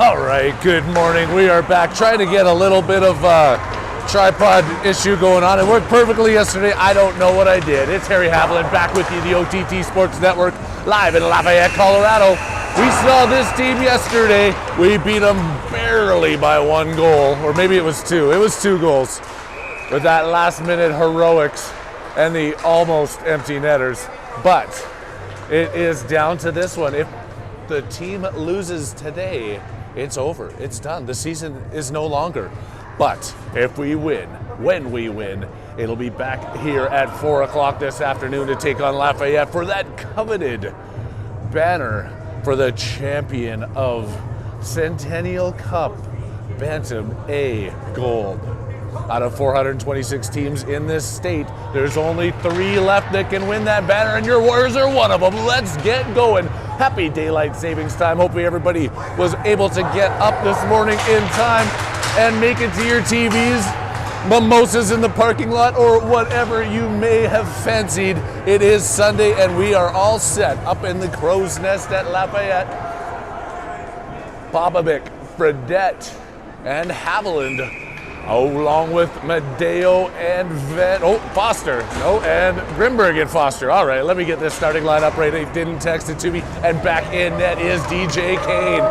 All right, good morning. We are back trying to get a little bit of tripod issue going on. It worked perfectly yesterday. I don't know what I did. It's Harry Haviland back with you, the OTT Sports Network, live in Lafayette, Colorado. We saw this team yesterday. We beat them barely by 1 goal, or maybe it was 2. It was 2 goals with that last-minute heroics and the almost empty netters. But it is down to this one. If the team loses today, it's over. It's done. The season is no longer. But if we win, when we win, it'll be back here at 4 o'clock this afternoon to take on Lafayette for that coveted banner for the champion of Centennial Cup, Bantam A Gold. Out of 426 teams in this state, there's only 3 left that can win that banner, and your Warriors are one of them. Let's get going. Happy daylight savings time. Hopefully everybody was able to get up this morning in time and make it to your TVs, mimosas in the parking lot, or whatever you may have fancied. It is Sunday, and we are all set up in the crow's nest at Lafayette. Popovic, Fredette, and Haviland, along with Madeo and Foster. And Grimberg and Foster. All right, let me get this starting lineup right. They didn't text it to me. And back in net is DJ Kane.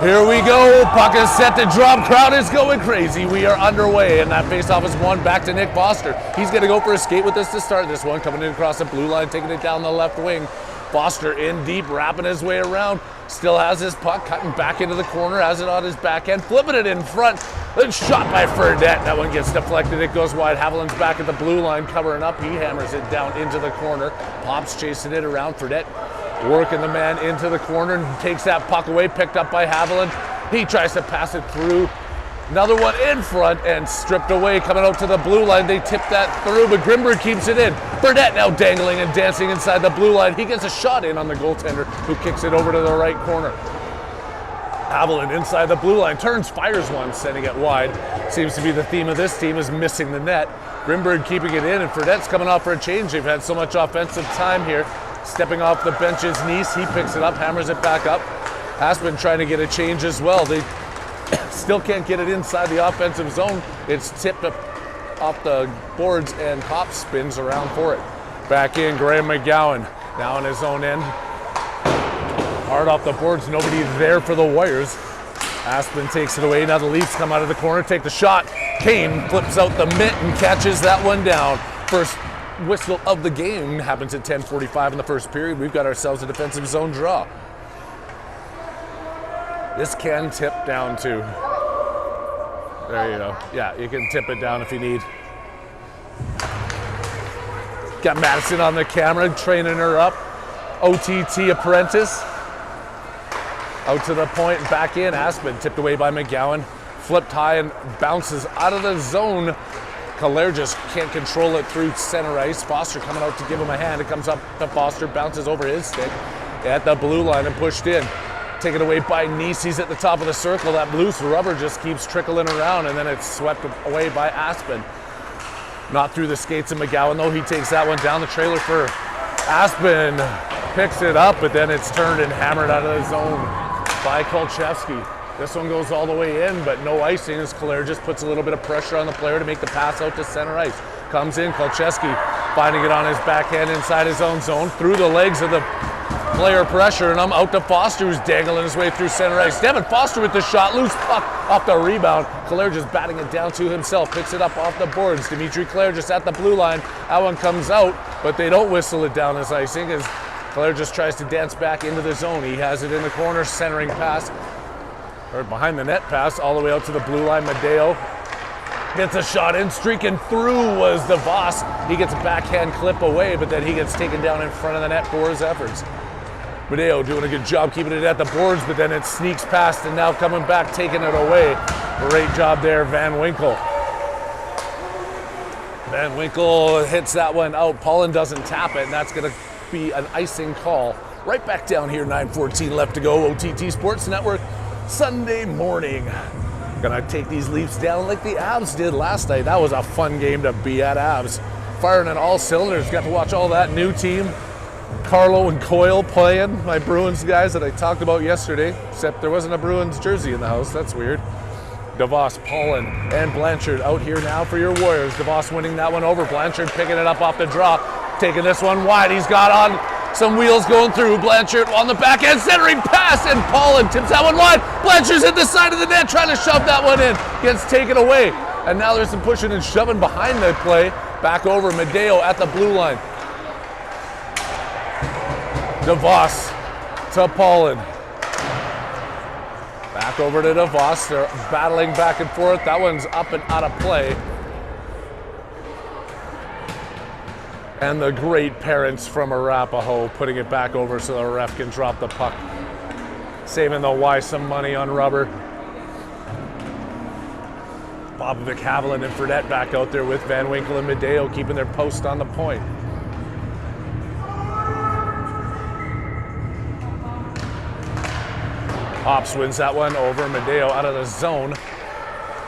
Here we go. Puck is set to drop. Crowd is going crazy. We are underway, and that faceoff is won back to Nick Foster. He's going to go for a skate with this to start this one. Coming in across the blue line, taking it down the left wing. Foster in deep, wrapping his way around. Still has his puck, cutting back into the corner, has it on his backhand, flipping it in front. Then shot by Fredette. That one gets deflected. It goes wide. Haviland's back at the blue line, covering up. He hammers it down into the corner. Pops chasing it around. Fredette working the man into the corner and takes that puck away, picked up by Haviland. He tries to pass it through. Another one in front and stripped away, coming out to the blue line. They tip that through, but Grimberg keeps it in. Fredette now dangling and dancing inside the blue line. He gets a shot in on the goaltender, who kicks it over to the right corner. Haviland inside the blue line, turns, fires one, sending it wide. Seems to be the theme of this team is missing the net. Grimberg keeping it in, and Fredette's coming off for a change. They've had so much offensive time here. Stepping off the bench is Nice. He picks it up, hammers it back up. Aspen trying to get a change as well. They still can't get it inside the offensive zone. It's tipped up off the boards, and Kopp spins around for it. Back in, Graham McGowan now on his own end. Hard off the boards, nobody there for the Warriors. Aspen takes it away. Now the Leafs come out of the corner, take the shot. Kane flips out the mitt and catches that one down. First whistle of the game happens at 10:45 in the first period. We've got ourselves a defensive zone draw. This can tip down too. There you go. Yeah, you can tip it down if you need. Got Madison on the camera, training her up. OTT apprentice. Out to the point, back in. Aspen tipped away by McGowan. Flipped high and bounces out of the zone. Kalair just can't control it through center ice. Foster coming out to give him a hand. It comes up to Foster, bounces over his stick at the blue line and pushed in. Taken away by Nice. He's at the top of the circle. That loose rubber just keeps trickling around, and then it's swept away by Aspen. Not through the skates of McGowan, though. He takes that one down the trailer for Aspen. Picks it up, but then it's turned and hammered out of the zone by Kolchevsky. This one goes all the way in, but no icing as Kalair just puts a little bit of pressure on the player to make the pass out to center ice. Comes in, Kolchevsky finding it on his backhand inside his own zone, through the legs of the player pressuring him, out to Foster, who's dangling his way through center ice. Devin Foster with the shot, loose puck off the rebound. Kalair just batting it down to himself, picks it up off the boards. Dimitri Kalair just at the blue line. That one comes out, but they don't whistle it down as icing as Kalair just tries to dance back into the zone. He has it in the corner, centering pass, or behind the net pass, all the way out to the blue line. Madeo gets a shot in, streaking through was the Voss. He gets a backhand clip away, but then he gets taken down in front of the net for his efforts. Madeo doing a good job keeping it at the boards, but then it sneaks past and now coming back, taking it away. Great job there, Van Winkle. Van Winkle hits that one out. Paulin doesn't tap it, and that's going to be an icing call. Right back down here, 9:14 left to go. OTT Sports Network, Sunday morning. Gonna take these Leafs down like the Avs did last night. That was a fun game to be at. Avs firing on all cylinders. Got to watch all that new team Carlo and Coyle playing, my Bruins guys that I talked about yesterday, except there wasn't a Bruins jersey in the house. That's weird. DeVos, Paulin, and Blanchard out here now for your Warriors. DeVos winning that one over. Blanchard picking it up off the draw, taking this one wide. He's got on some wheels going through. Blanchard on the back end, centering pass, and Paulin tips that one wide. Blanchard's at the side of the net trying to shove that one in. Gets taken away. And now there's some pushing and shoving behind the play. Back over, Medeo at the blue line. DeVos to Paulin. Back over to DeVos. They're battling back and forth. That one's up and out of play. And the great parents from Arapahoe putting it back over so the ref can drop the puck. Saving the Y some money on rubber. Popovic, Haviland, and Fredette back out there with Van Winkle and Medeo keeping their post on the point. Hops wins that one over. Medeo out of the zone.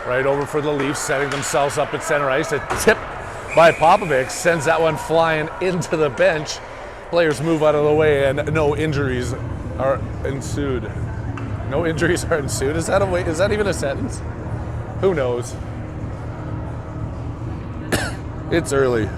Right over for the Leafs, setting themselves up at center ice. A tip by Popovic sends that one flying into the bench. Players move out of the way and no injuries are ensued. No injuries are ensued. Is that even a sentence? Who knows? It's early.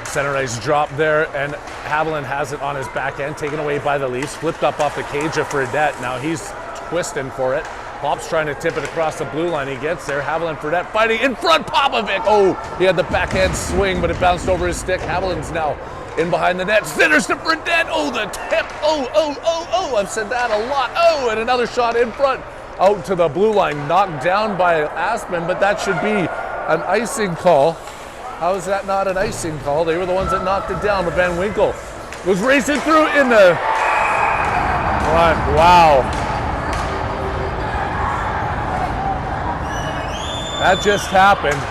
Center ice drop there, and Haviland has it on his back end, taken away by the Leafs, flipped up off the cage of Fredette. Now he's twisting for it. Pop's trying to tip it across the blue line. He gets there. Haviland, Fredette fighting in front. Popovic. Oh, he had the backhand swing, but it bounced over his stick. Haviland's now in behind the net. Centers to Fredette. Oh, the tip. Oh. I've said that a lot. Oh, and another shot in front. Out to the blue line. Knocked down by Aspen, but that should be an icing call. How is that not an icing call? They were the ones that knocked it down, but Van Winkle was racing through in the front. Wow. That just happened.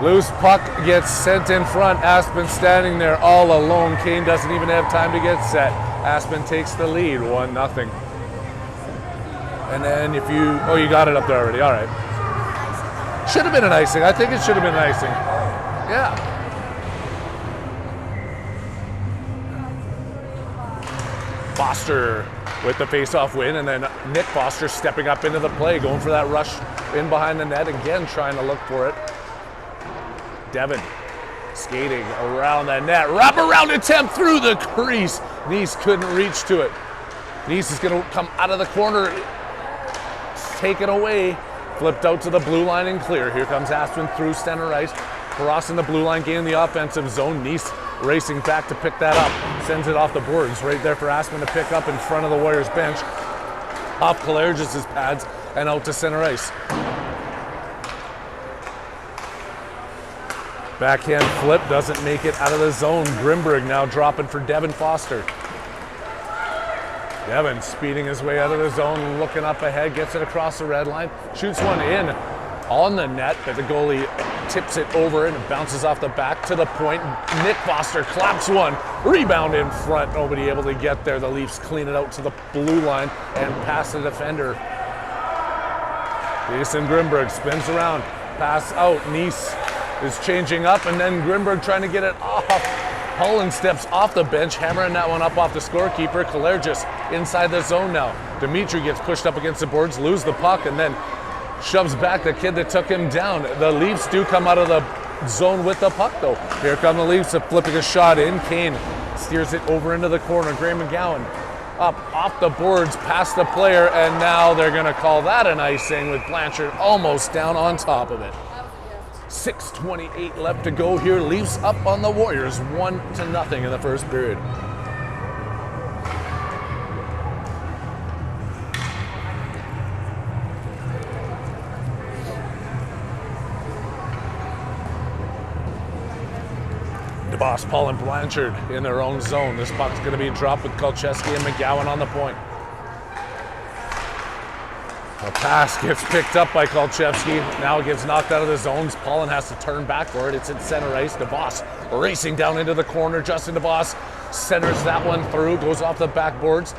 Loose puck gets sent in front. Aspen standing there all alone. Kane doesn't even have time to get set. Aspen takes the lead, 1-0. And then if you, oh, you got it up there already. All right. Should have been an icing. I think it should have been an icing. Yeah. Foster with the face-off win, and then Nick Foster stepping up into the play, going for that rush in behind the net again, trying to look for it. Devin skating around the net, wrap around attempt through the crease. Nice couldn't reach to it. Nice is going to come out of the corner, taken away, flipped out to the blue line and clear. Here comes Aspen through center ice, crossing the blue line, gaining the offensive zone. Nice racing back to pick that up, sends it off the boards, right there for Aspen to pick up in front of the Warriors bench. Off Kalergis' pads and out to center ice. Backhand flip doesn't make it out of the zone. Grimberg now dropping for Devin Foster. Devin speeding his way out of the zone, looking up ahead, gets it across the red line, shoots one in on the net, but the goalie tips it over and it bounces off the back to the point. Nick Foster claps one, rebound in front, nobody able to get there. The Leafs clean it out to the blue line and pass the defender. Jason Grimberg spins around, pass out. Nice is changing up, and then Grimberg trying to get it off. Holland steps off the bench, hammering that one up off the scorekeeper. Kalergis inside the zone now. Dimitri gets pushed up against the boards, lose the puck, and then shoves back the kid that took him down. The Leafs do come out of the zone with the puck, though. Here come the Leafs, flipping a shot in. Kane steers it over into the corner. Gray McGowan up off the boards, past the player, and now they're going to call that an icing with Blanchard almost down on top of it. 6:28 left to go here. Leafs up on the Warriors, 1-0 in the first period. DeBoss, Paul, and Blanchard in their own zone. This puck's going to be dropped with Kolcheski and McGowan on the point. The pass gets picked up by Kolchevsky. Now it gets knocked out of the zones. Paulin has to turn back for it. It's at center ice. DeVos racing down into the corner. Justin DeVos centers that one through, goes off the backboards.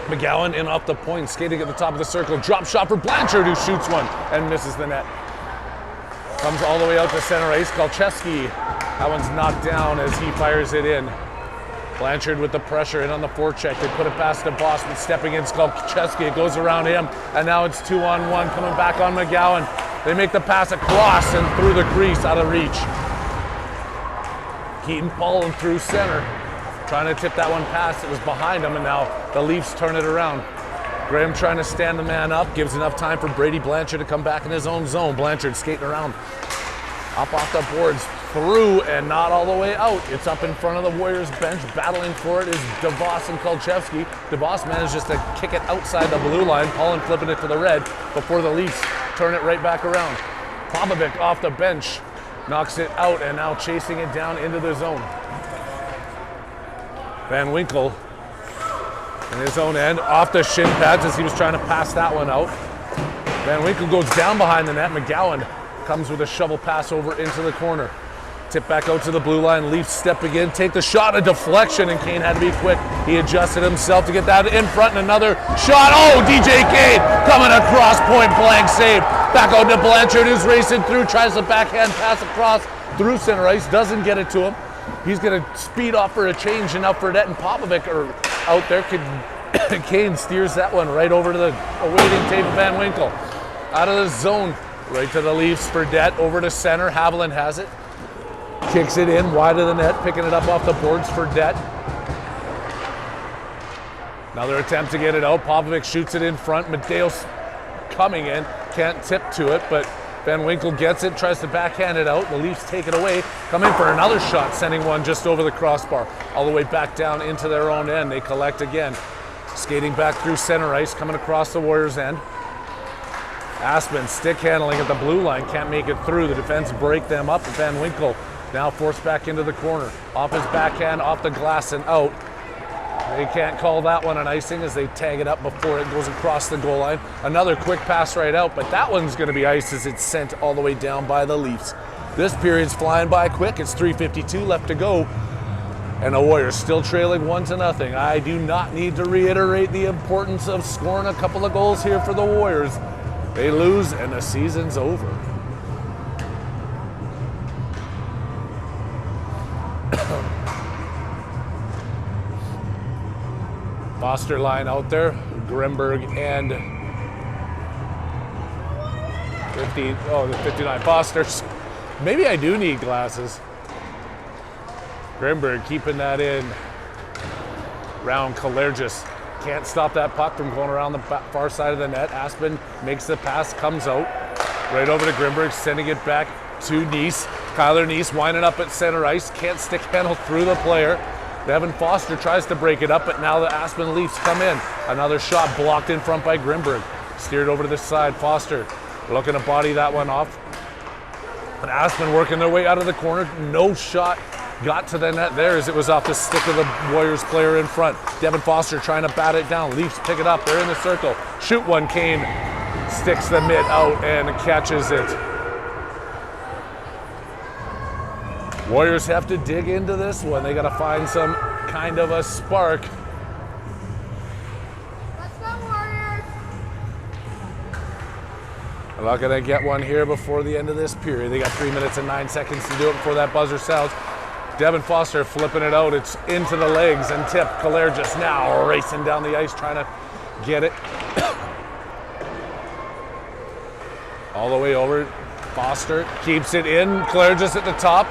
McGowan in off the point, skating at the top of the circle. Drop shot for Blanchard, who shoots one and misses the net. Comes all the way out to center ice. Kolchevsky, that one's knocked down as he fires it in. Blanchard with the pressure in on the forecheck. They put it past to Boston, stepping in Kolchevsky. It goes around him, and now it's 2-on-1 coming back on McGowan. They make the pass across and through the crease, out of reach. Keaton falling through center, trying to tip that one past. It was behind him, and now the Leafs turn it around. Graham trying to stand the man up, gives enough time for Brady Blanchard to come back in his own zone. Blanchard skating around, up off the boards, through and not all the way out. It's up in front of the Warriors bench. Battling for it is DeVos and Kolchevsky. DeVos manages to kick it outside the blue line. Paulin flipping it to the red before the Leafs turn it right back around. Popovic off the bench knocks it out and now chasing it down into the zone. Van Winkle in his own end, off the shin pads as he was trying to pass that one out. Van Winkle goes down behind the net. McGowan comes with a shovel pass over into the corner. Tip back out to the blue line. Leafs stepping in, take the shot, a deflection, and Kane had to be quick. He adjusted himself to get that in front, and another shot. Oh, DJ Kane coming across, point blank save. Back out to Blanchard, who's racing through, tries the backhand pass across through center ice, doesn't get it to him. He's going to speed off for a change, and now Fredette and Popovic are out there. Kane steers that one right over to the awaiting tape of Van Winkle. Out of the zone, right to the Leafs. Fredette over to center. Haviland has it. Kicks it in wide of the net, picking it up off the boards for Det. Another attempt to get it out. Popovic shoots it in front. Medeo's coming in, can't tip to it, but Van Winkle gets it, tries to backhand it out. The Leafs take it away, come in for another shot, sending one just over the crossbar, all the way back down into their own end. They collect again. Skating back through center ice, coming across the Warriors' end. Aspen stick handling at the blue line, can't make it through. The defense break them up. Van Winkle now forced back into the corner. Off his backhand, off the glass and out. They can't call that one an icing as they tag it up before it goes across the goal line. Another quick pass right out, but that one's going to be iced as it's sent all the way down by the Leafs. This period's flying by quick. It's 3:52 left to go, and the Warriors still trailing 1-0. I do not need to reiterate the importance of scoring a couple of goals here for the Warriors. They lose, and the season's over. Foster line out there, Grimberg and the 59 Fosters. Maybe I do need glasses. Grimberg keeping that in. Round Kalergis. Can't stop that puck from going around the far side of the net. Aspen makes the pass, comes out. Right over to Grimberg, sending it back to Neese. Kyler Neese winding up at center ice. Can't stick handle through the player. Devin Foster tries to break it up, but now the Aspen Leafs come in. Another shot blocked in front by Grimberg. Steered over to the side. Foster looking to body that one off. And Aspen working their way out of the corner. No shot got to the net there as it was off the stick of the Warriors player in front. Devin Foster trying to bat it down. Leafs pick it up. They're in the circle. Shoot one. Kane sticks the mitt out and catches it. Warriors have to dig into this one. They got to find some kind of a spark. Let's go, Warriors! They're not going to get one here before the end of this period. They got 3 minutes and 9 seconds to do it before that buzzer sounds. Devin Foster flipping it out. It's into the legs and tip. Kalergis now racing down the ice trying to get it. All the way over. Foster keeps it in. Kalergis at the top.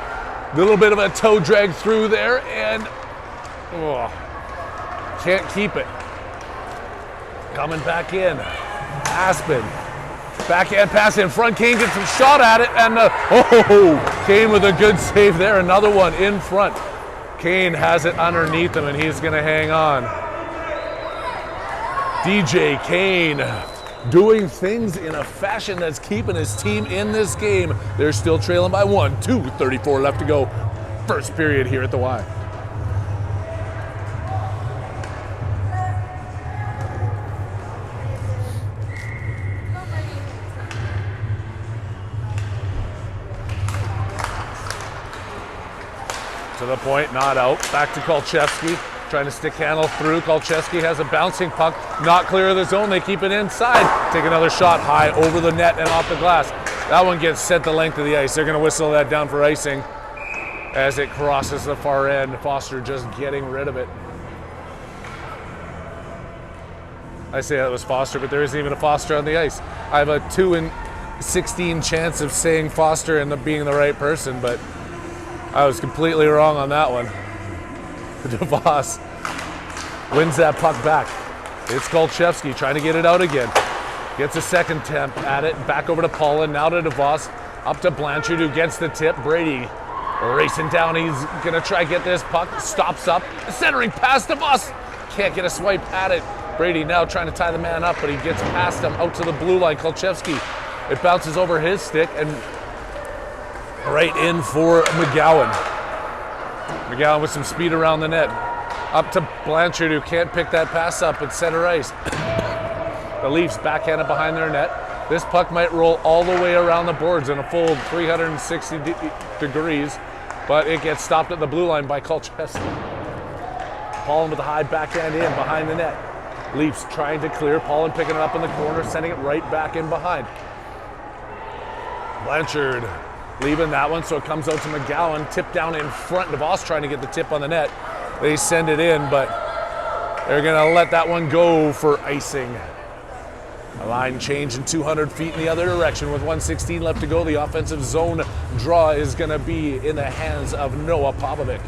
Little bit of a toe drag through there and can't keep it. Coming back in. Aspen. Backhand pass in front. Kane gets a shot at it and Kane with a good save there. Another one in front. Kane has it underneath him and he's going to hang on. DJ Kane doing things in a fashion that's keeping his team in this game. They're still trailing by 1, 2:34 left to go. First period here at the Y. To the point, not out. Back to Kolchevsky. trying to stick handle through. Kolchevsky has a bouncing puck, not clear of the zone. They keep it inside. Take another shot high over the net and off the glass. That one gets sent the length of the ice. They're going to whistle that down for icing as it crosses the far end. Foster just getting rid of it. I say that was Foster, but there isn't even a Foster on the ice. I have a 2 in 16 chance of saying Foster and being the right person, but I was completely wrong on that one. DeVos wins that puck back. It's Kolchevsky trying to get it out again. Gets a second attempt at it. Back over to Paulin, now to DeVos. Up to Blanchard, who gets the tip. Brady racing down. He's going to try to get this puck. Stops up. Centering past DeVos. Can't get a swipe at it. Brady now trying to tie the man up, but he gets past him out to the blue line. Kolchevsky, it bounces over his stick and right in for McGowan. McGowan with some speed around the net. Up to Blanchard, who can't pick that pass up at center ice. The Leafs backhanded behind their net. This puck might roll all the way around the boards in a full 360 degrees, but it gets stopped at the blue line by Kolchevsky. Paulin with a high backhand in behind the net. Leafs trying to clear. Paulin picking it up in the corner, sending it right back in behind. Blanchard leaving that one, so it comes out to McGowan. Tip down in front. DeVos trying to get the tip on the net. They send it in, but they're going to let that one go for icing. A line change in 200 feet in the other direction with 1:16 left to go. The offensive zone draw is going to be in the hands of Noah Popovic.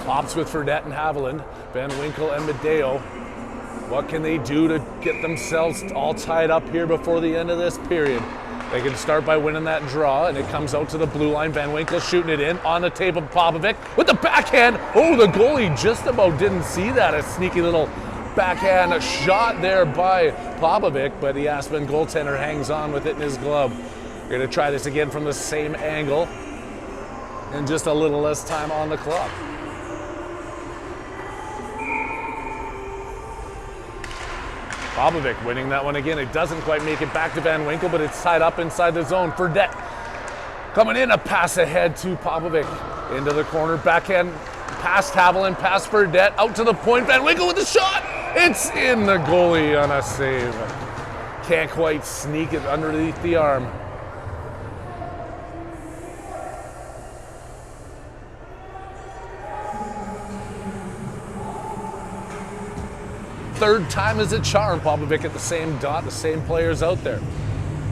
Pops with Fredette and Haviland, Van Winkle and Medeo. What can they do to get themselves all tied up here before the end of this period? They can start by winning that draw, and it comes out to the blue line. Van Winkle shooting it in on the tape of Popovic with the backhand. Oh, the goalie just about didn't see that. A sneaky little backhand shot there by Popovic, but the Aspen goaltender hangs on with it in his glove. We're going to try this again from the same angle, and just a little less time on the clock. Popovic winning that one again. It doesn't quite make it back to Van Winkle, but it's tied up inside the zone. Fredette coming in, a pass ahead to Popovic. Into the corner, backhand, past Haviland, past Fredette, out to the point. Van Winkle with the shot. It's in, the goalie on a save. Can't quite sneak it underneath the arm. Third time is a charm. Popovic at the same dot, the same players out there.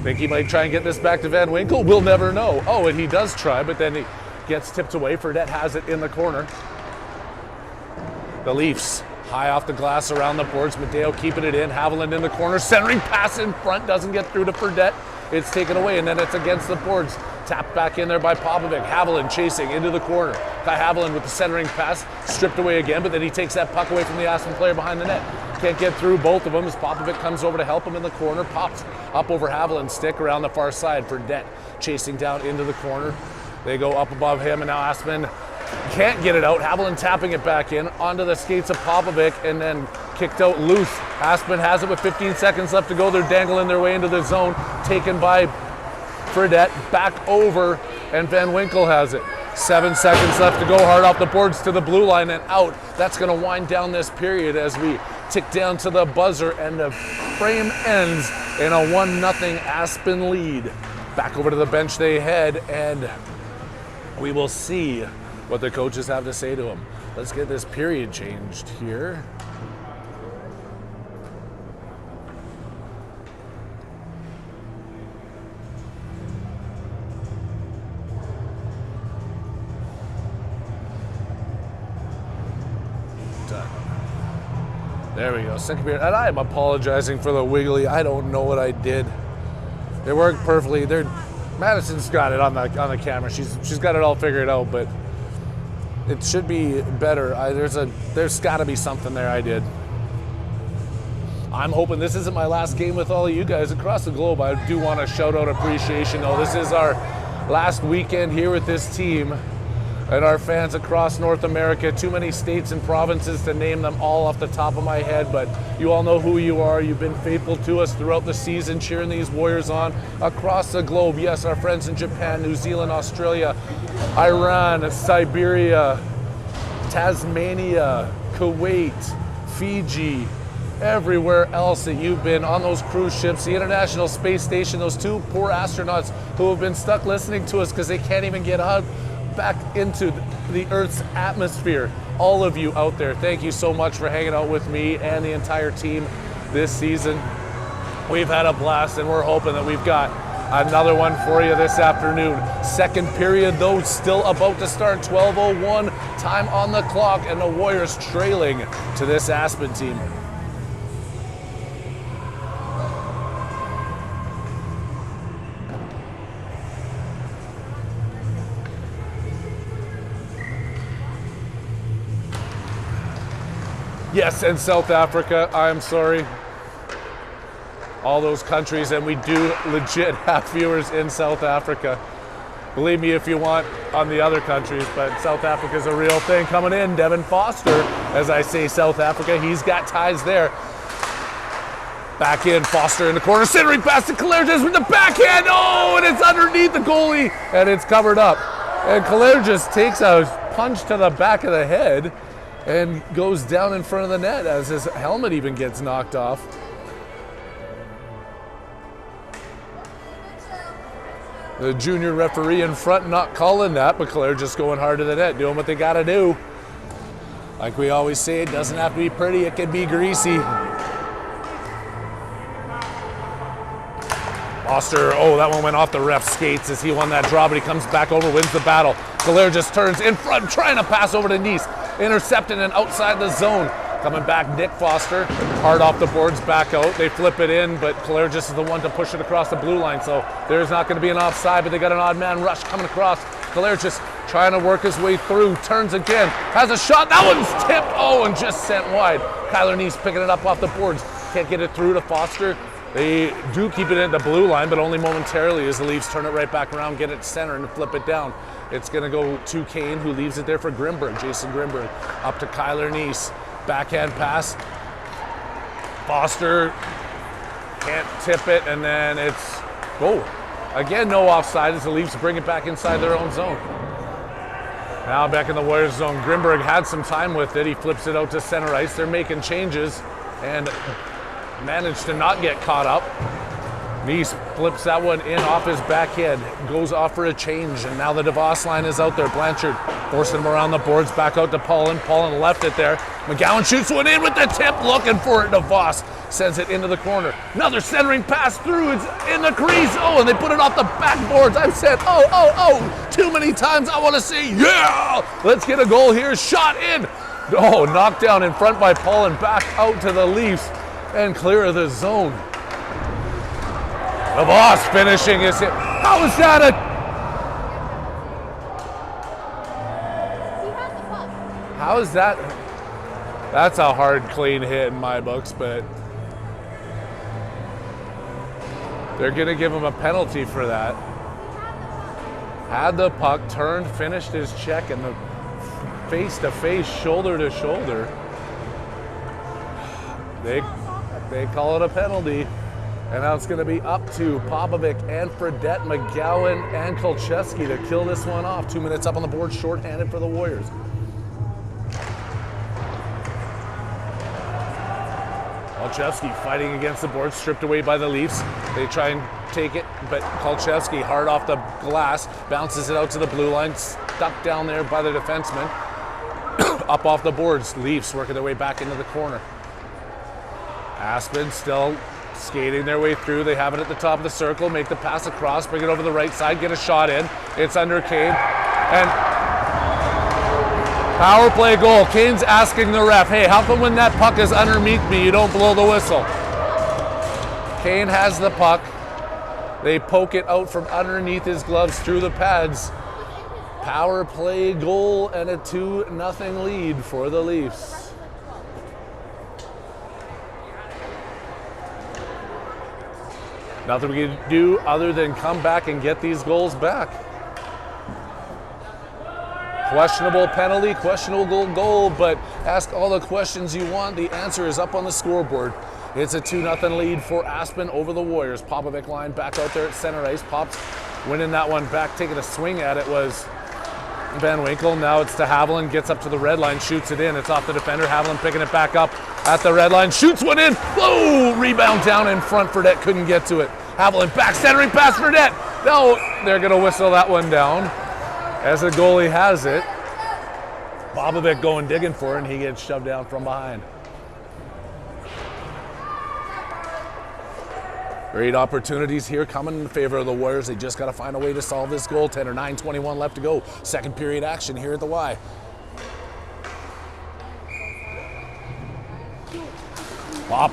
Think he might try and get this back to Van Winkle? We'll never know. Oh, and he does try, but then he gets tipped away. Fredette has it in the corner. The Leafs high off the glass around the boards. Medeo keeping it in. Haviland in the corner. Centering pass in front. Doesn't get through to Fredette. It's taken away, and then it's against the boards. Tapped back in there by Popovic. Haviland chasing into the corner. Kai Haviland with the centering pass. Stripped away again, but then he takes that puck away from the Aspen player behind the net. Can't get through both of them as Popovic comes over to help him in the corner. Pops up over Haviland's stick around the far side. Fredette chasing down into the corner. They go up above him, and now Aspen can't get it out. Haviland tapping it back in onto the skates of Popovic, and then kicked out loose. Aspen has it with 15 seconds left to go. They're dangling their way into the zone. Taken by Fredette, back over, and Van Winkle has it. 7 seconds left to go. Hard off the boards to the blue line and out. That's going to wind down this period as we tick down to the buzzer, and the frame ends in a 1-0 Aspen lead. Back over to the bench they head, and we will see what the coaches have to say to them. Let's get this period changed here. There we go, second period. And I am apologizing for the wiggly. I don't know what I did. It worked perfectly. Madison's got it on the camera. She's got it all figured out, but it should be better. There's got to be something there I did. I'm hoping this isn't my last game with all of you guys across the globe. I do want to shout out appreciation though. This is our last weekend here with this team. and our fans across North America. Too many states and provinces to name them all off the top of my head, but you all know who you are. You've been faithful to us throughout the season, cheering these Warriors on across the globe. Yes, our friends in Japan, New Zealand, Australia, Iran, Siberia, Tasmania, Kuwait, Fiji, everywhere else that you've been on those cruise ships, the International Space Station, those two poor astronauts who have been stuck listening to us because they can't even get out back into the Earth's atmosphere. All of you out there, thank you so much for hanging out with me and the entire team this season. We've had a blast, and we're hoping that we've got another one for you this afternoon. Second period, though, still about to start. 12:01 time on the clock, and the Warriors trailing to this Aspen team. Yes, and South Africa, I'm sorry. All those countries, and we do legit have viewers in South Africa. Believe me if you want on the other countries, but South Africa's a real thing. Coming in, Devin Foster, as I say South Africa, he's got ties there. Back in, Foster in the corner, centering pass to Kalergis with the backhand, oh, and it's underneath the goalie, and it's covered up. And Kalergis takes a punch to the back of the head and goes down in front of the net as his helmet even gets knocked off. The junior referee in front not calling that, but Claire just going hard to the net, doing what they gotta do. Like we always say, it doesn't have to be pretty, it can be greasy. Foster, oh, that one went off the ref's skates as he won that draw, but he comes back over, wins the battle. Claire just turns in front, trying to pass over to Nice. Intercepted and outside the zone. Coming back, Nick Foster, hard off the boards, back out. They flip it in, but Claire just is the one to push it across the blue line, so there's not going to be an offside, but they got an odd man rush coming across. Claire just trying to work his way through, turns again, has a shot, that one's tipped, oh, and just sent wide. Kyler Nice picking it up off the boards, can't get it through to Foster. They do keep it in the blue line, but only momentarily as the Leafs turn it right back around, get it center and flip it down. It's going to go to Kane, who leaves it there for Grimberg. Jason Grimberg up to Kyler Nice. Backhand pass. Foster can't tip it, and then it's goal. Again, no offside as the Leafs bring it back inside their own zone. Now back in the Warriors zone. Grimberg had some time with it. He flips it out to center ice. They're making changes and managed to not get caught up. Nice flips that one in off his backhand, goes off for a change, and now the DeVos line is out there. Blanchard forcing him around the boards, back out to Paulin. Paulin left it there. McGowan shoots one in with the tip, looking for it. DeVos sends it into the corner. Another centering pass through, it's in the crease. Oh, and they put it off the backboards. I've said, oh, too many times. I want to say, yeah! Let's get a goal here, shot in. Oh, knocked down in front by Paulin, back out to the Leafs, and clear of the zone. The boss finishing his hit. How is that a... How is that? That's a hard, clean hit in my books, but they're going to give him a penalty for that. Had the puck, turned, finished his check, and the face-to-face, shoulder-to-shoulder. They call it a penalty. And now it's going to be up to Popovic and Fredette, McGowan, and Kolcheski to kill this one off. 2 minutes up on the board, shorthanded for the Warriors. Kolcheski fighting against the board, stripped away by the Leafs. They try and take it, but Kolcheski hard off the glass, bounces it out to the blue line, stuck down there by the defenseman. Up off the boards, Leafs working their way back into the corner. Aspen still skating their way through. They have it at the top of the circle, make the pass across, bring it over the right side, get a shot in. It's under Kane. And power play goal. Kane's asking the ref, hey, how come when that puck is underneath me, you don't blow the whistle? Kane has the puck. They poke it out from underneath his gloves through the pads. Power play goal and a 2-0 lead for the Leafs. Nothing we can do other than come back and get these goals back. Questionable penalty, questionable goal, but ask all the questions you want. The answer is up on the scoreboard. It's a 2-0 lead for Aspen over the Warriors. Popovic line back out there at center ice. Pops winning that one back, taking a swing at it was Van Winkle. Now it's to Haviland, gets up to the red line, shoots it in. It's off the defender. Haviland picking it back up at the red line, shoots one in. Whoa! Rebound down in front. Fredette couldn't get to it. Haviland back centering pass Fredette. No, they're going to whistle that one down as the goalie has it. Popovic going digging for it, and he gets shoved down from behind. Great opportunities here coming in favor of the Warriors. They just got to find a way to solve this goaltender. 9:21 left to go. Second period action here at the Y. Pop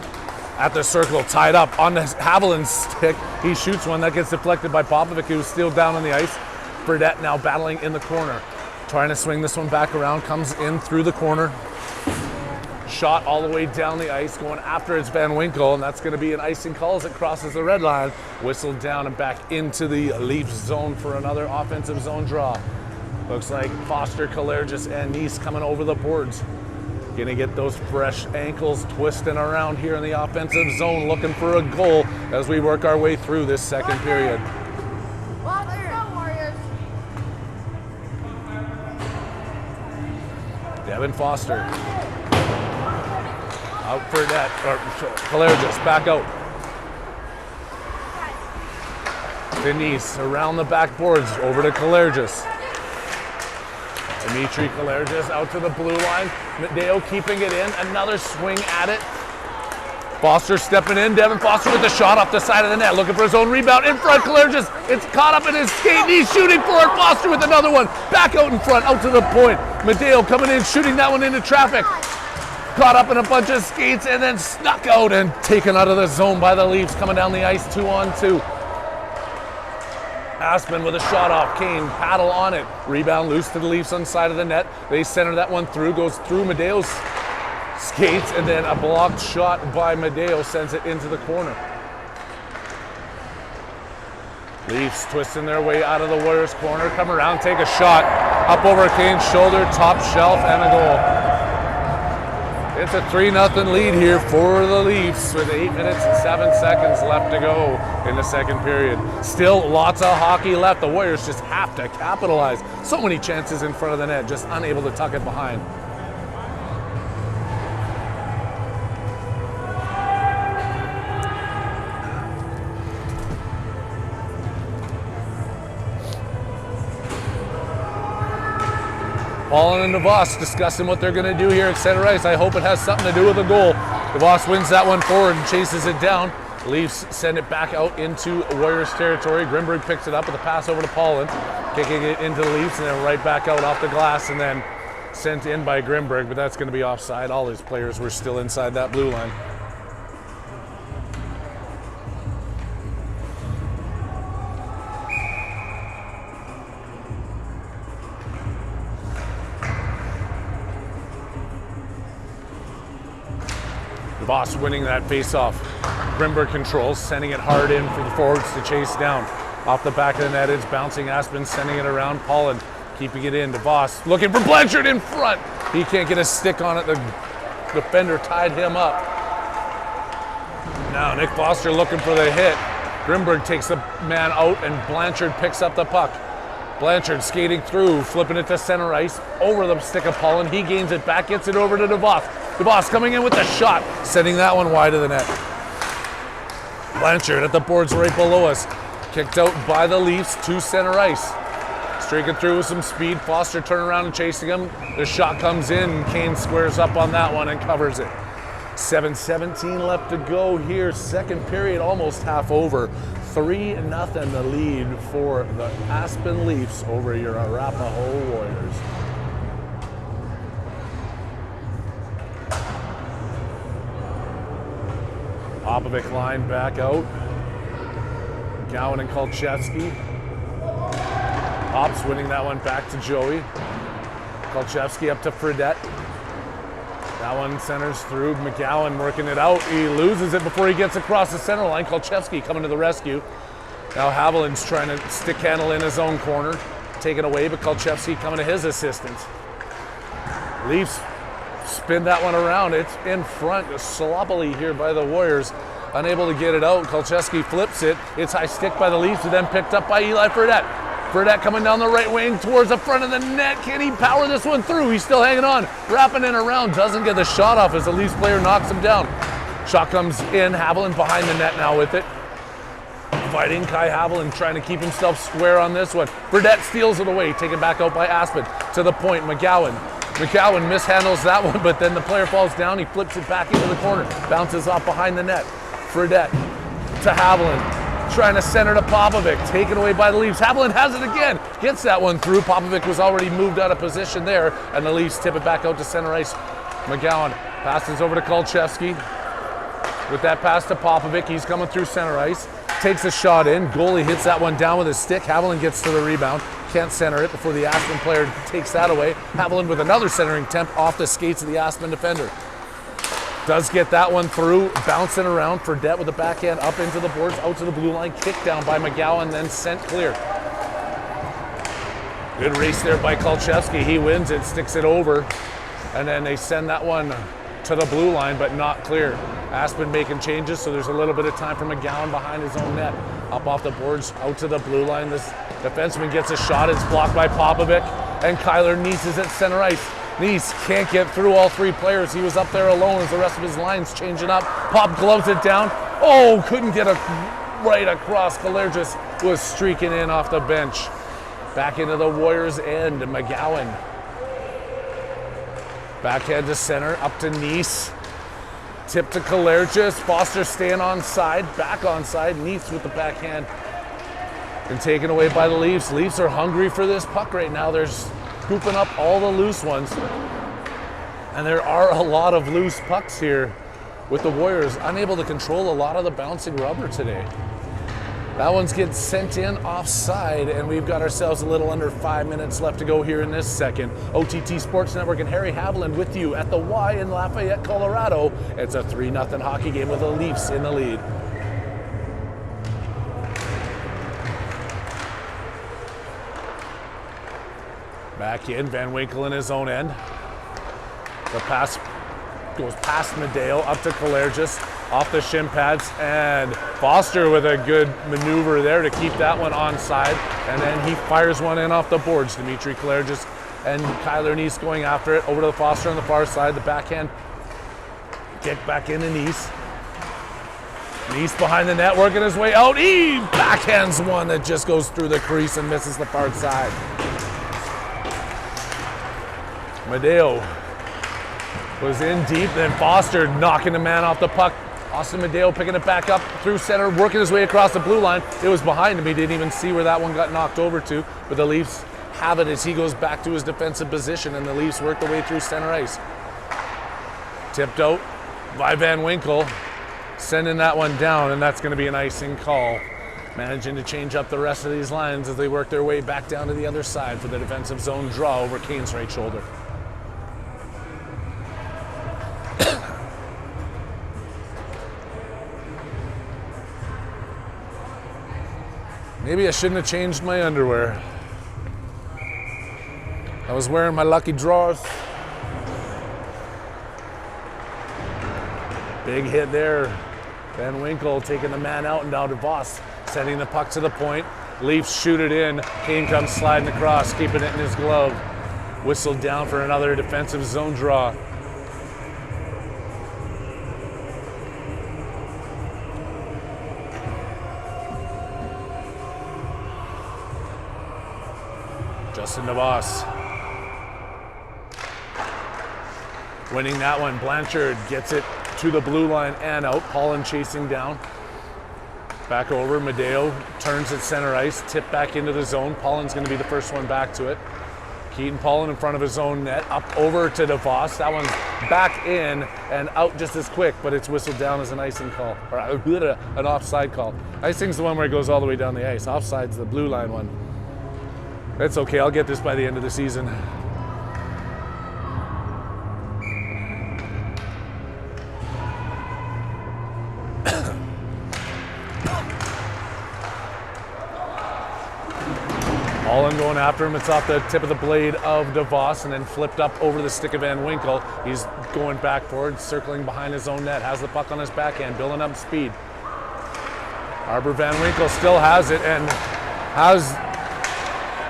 at the circle, tied up on the Haviland's stick. He shoots one that gets deflected by Popovic, who's still down on the ice. Fredette now battling in the corner. Trying to swing this one back around, comes in through the corner. Shot all the way down the ice, going after it's Van Winkle, and that's going to be an icing call as it crosses the red line. Whistled down and back into the Leafs zone for another offensive zone draw. Looks like Foster, Kalergis, and Nice coming over the boards. Going to get those fresh ankles twisting around here in the offensive zone, looking for a goal as we work our way through this second period. Devin Foster. Out for that, or Kalergis, back out. Denise around the backboards, over to Kalergis. Dimitri Kalergis out to the blue line. Mateo keeping it in, another swing at it. Foster stepping in, Devin Foster with the shot off the side of the net, looking for his own rebound. In front, Kalergis, it's caught up in his skate, and he's shooting for it. Foster with another one, back out in front, out to the point. Mateo coming in, shooting that one into traffic. Caught up in a bunch of skates and then snuck out and taken out of the zone by the Leafs, coming down the ice 2-on-2. Aspen with a shot off, Kane paddle on it. Rebound loose to the Leafs on the side of the net. They center that one through, goes through Medeo's skates, and then a blocked shot by Medeo sends it into the corner. Leafs twisting their way out of the Warriors corner, come around, take a shot, up over Kane's shoulder, top shelf, and a goal. It's a 3-0 lead here for the Leafs with 8 minutes and 7 seconds left to go in the second period. Still lots of hockey left. The Warriors just have to capitalize. So many chances in front of the net, just unable to tuck it behind. Paulin and DeVos discussing what they're going to do here at center ice. I hope it has something to do with the goal. DeVos wins that one forward and chases it down. Leafs send it back out into Warriors territory. Grimberg picks it up with a pass over to Paulin, kicking it into the Leafs and then right back out off the glass and then sent in by Grimberg, but that's going to be offside. All his players were still inside that blue line. DeVos winning that face-off. Grimberg controls, sending it hard in for the forwards to chase down. Off the back of the net, it's bouncing Aspen, sending it around. Paulin keeping it in. DeVos looking for Blanchard in front. He can't get a stick on it. The defender tied him up. Now Nick Foster looking for the hit. Grimberg takes the man out and Blanchard picks up the puck. Blanchard skating through, flipping it to center ice, over the stick of Paulin. He gains it back, gets it over to DeVos. DeVos coming in with the shot, sending that one wide of the net. Blanchard at the boards right below us. Kicked out by the Leafs to center ice. Streaking through with some speed. Foster turning around and chasing him. The shot comes in. Kane squares up on that one and covers it. 7:17 left to go here. Second period almost half over. 3-0 the lead for the Aspen Leafs over your Arapahoe Warriors. Popovic line back out. Gowan and Kolchevsky. Pops winning that one back to Joey. Kolchevsky up to Fredette. That one centers through. McGowan working it out. He loses it before he gets across the center line. Kolchevsky coming to the rescue. Now Haviland's trying to stick handle in his own corner. taken away, but Kolchevsky coming to his assistance. Leafs spin that one around. It's in front, sloppily here by the Warriors. Unable to get it out. Kolchevsky flips it. It's high stick by the Leafs, and then picked up by Eli Fredette. Fredette coming down the right wing towards the front of the net. Can he power this one through? He's still hanging on. Wrapping in around. Doesn't get the shot off as the Leafs player knocks him down. Shot comes in. Haviland behind the net now with it. Fighting Kai Haviland, trying to keep himself square on this one. Fredette steals it away. Taken back out by Aspen. To the point. McGowan mishandles that one, but then the player falls down. He flips it back into the corner. Bounces off behind the net. Fredette to Haviland. Trying to center to Popovic, taken away by the Leafs. Haviland has it again, gets that one through. Popovic was already moved out of position there, and the Leafs tip it back out to center ice. McGowan passes over to Kolchevsky. With that pass to Popovic, he's coming through center ice. Takes a shot in, goalie hits that one down with his stick. Haviland gets to the rebound, can't center it before the Aspen player takes that away. Haviland with another centering attempt off the skates of the Aspen defender. Does get that one through, bouncing around. Fredette with the backhand up into the boards, out to the blue line, kicked down by McGowan, then sent clear. Good race there by Kolchevsky. He wins it, sticks it over, and then they send that one to the blue line, but not clear. Aspen making changes, so there's a little bit of time for McGowan behind his own net. Up off the boards, out to the blue line. This defenseman gets a shot. It's blocked by Popovic, and Kyler Neese is at center ice. Neese can't get through all three players. He was up there alone as the rest of his line's changing up. Pop gloves it down. Oh, couldn't get a right across. Kalergis was streaking in off the bench. Back into the Warriors' end. McGowan. Backhand to center, up to Neese. Tip to Kalergis. Foster staying onside, back onside. Neese with the backhand. And taken away by the Leafs. Leafs are hungry for this puck right now. They're scooping up all the loose ones. And there are a lot of loose pucks here with the Warriors unable to control a lot of the bouncing rubber today. That one's getting sent in offside, and we've got ourselves a little under 5 minutes left to go here in this second. OTT Sports Network and Harry Haviland with you at the Y in Lafayette, Colorado. It's a 3-0 hockey game with the Leafs in the lead. Back in, Van Winkle in his own end. The pass goes past Medeo, up to Kalergis, off the shin pads, and Foster with a good maneuver there to keep that one onside, and then he fires one in off the boards. Dimitri Kalergis and Kyler Neese going after it, over to the Foster on the far side, the backhand kick back into Neese. Neese behind the net, working his way out. He backhands one that just goes through the crease and misses the far side. Medeo was in deep, then Foster knocking the man off the puck. Austin Medeo picking it back up through center, working his way across the blue line. It was behind him. He didn't even see where that one got knocked over to, but the Leafs have it as he goes back to his defensive position, and the Leafs work their way through center ice. Tipped out by Van Winkle, sending that one down, and that's going to be an icing call. Managing to change up the rest of these lines as they work their way back down to the other side for the defensive zone draw over Kane's right shoulder. Maybe I shouldn't have changed my underwear. I was wearing my lucky drawers. Big hit there. Van Winkle taking the man out and down to Voss, sending the puck to the point. Leafs shoot it in. Kane comes sliding across, keeping it in his glove. Whistled down for another defensive zone draw. Justin DeVos winning that one. Blanchard gets it to the blue line and out. Paulin chasing down. Back over. Medeo turns at center ice. Tip back into the zone. Paulin's going to be the first one back to it. Keaton Paulin in front of his own net. Up over to DeVos. That one's back in and out just as quick, but it's whistled down as an icing call, or an offside call. Icing's the one where it goes all the way down the ice. Offside's the blue line one. It's okay, I'll get this by the end of the season. Paulin going after him. It's off the tip of the blade of DeVos and then flipped up over the stick of Van Winkle. He's going back forward, circling behind his own net, has the puck on his backhand, building up speed. Arbor Van Winkle still has it and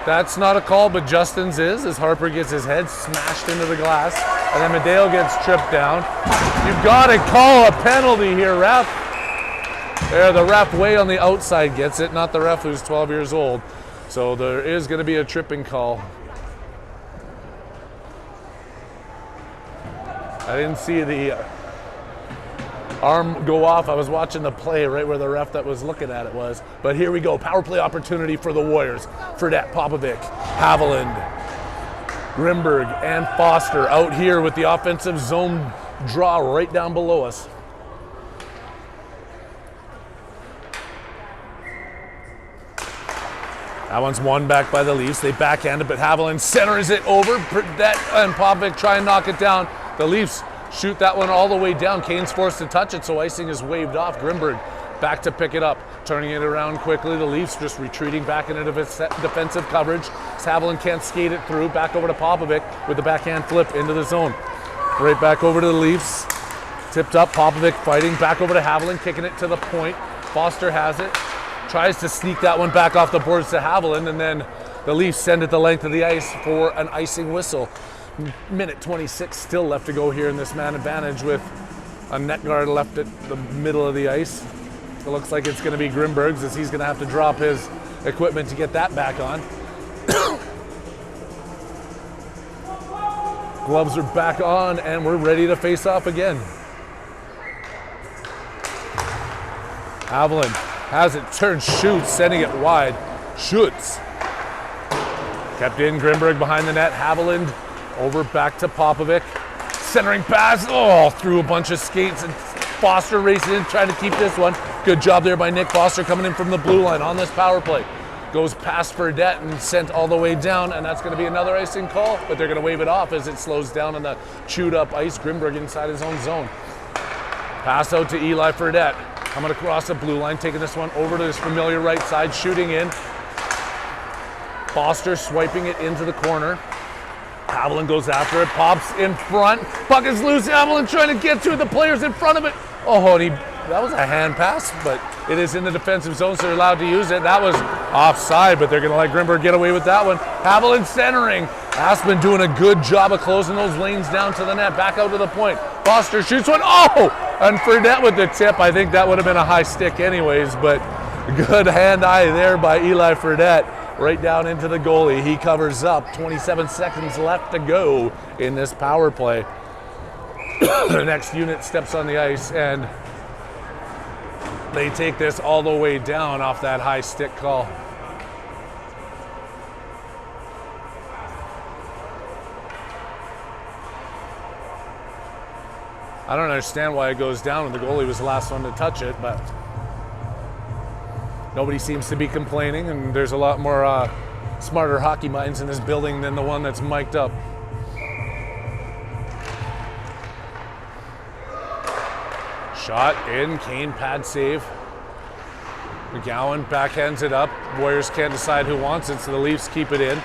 that's not a call, but Justin's is, as Harper gets his head smashed into the glass, and then Madeo gets tripped down. You've got to call a penalty here, ref. There, the ref way on the outside gets it, not the ref who's 12 years old. So there is going to be a tripping call. I didn't see the arm go off. I was watching the play right where the ref that was looking at it was. But here we go. Power play opportunity for the Warriors. Fredette, Popovic, Haviland, Grimberg, and Foster out here with the offensive zone draw right down below us. That one's won back by the Leafs. They backhand it, but Haviland centers it over. Fredette and Popovic try and knock it down. The Leafs shoot that one all the way down. Kane's forced to touch it, so icing is waved off. Grimberg back to pick it up, turning it around quickly. The Leafs just retreating back into defensive coverage. Haviland can't skate it through. Back over to Popovic with the backhand flip into the zone. Right back over to the Leafs. Tipped up, Popovic fighting. Back over to Haviland, kicking it to the point. Foster has it. Tries to sneak that one back off the boards to Haviland, and then the Leafs send it the length of the ice for an icing whistle. Minute 26 still left to go here in this man advantage with a net guard left at the middle of the ice. It looks like it's going to be Grimberg's as he's going to have to drop his equipment to get that back on. Gloves are back on and we're ready to face off again. Haviland has it, turns, shoots, sending it wide. Shoots. Kept in, Grimberg behind the net. Haviland over back to Popovic. Centering pass, through a bunch of skates, and Foster racing in, trying to keep this one. Good job there by Nick Foster coming in from the blue line on this power play. Goes past Fredette and sent all the way down, and that's going to be another icing call, but they're going to wave it off as it slows down on the chewed up ice. Grimberg inside his own zone. Pass out to Eli Fredette. Coming across the blue line, taking this one over to his familiar right side, shooting in. Foster swiping it into the corner. Haviland goes after it, pops in front. Puck is loose. Haviland trying to get to it. The players in front of it. Oh, and that was a hand pass, but it is in the defensive zone, so they're allowed to use it. That was offside, but they're going to let Grimberg get away with that one. Haviland centering. Aspen doing a good job of closing those lanes down to the net. Back out to the point. Foster shoots one. And Fredette with the tip. I think that would have been a high stick anyways, but good hand-eye there by Eli Fredette. Right down into the goalie. He covers up. 27 seconds left to go in this power play. The next unit steps on the ice and they take this all the way down off that high stick call. I don't understand why it goes down when the goalie was the last one to touch it, but nobody seems to be complaining, and there's a lot more smarter hockey minds in this building than the one that's mic'd up. Shot in, Kane pad save. McGowan backhands it up. Warriors can't decide who wants it, so the Leafs keep it in.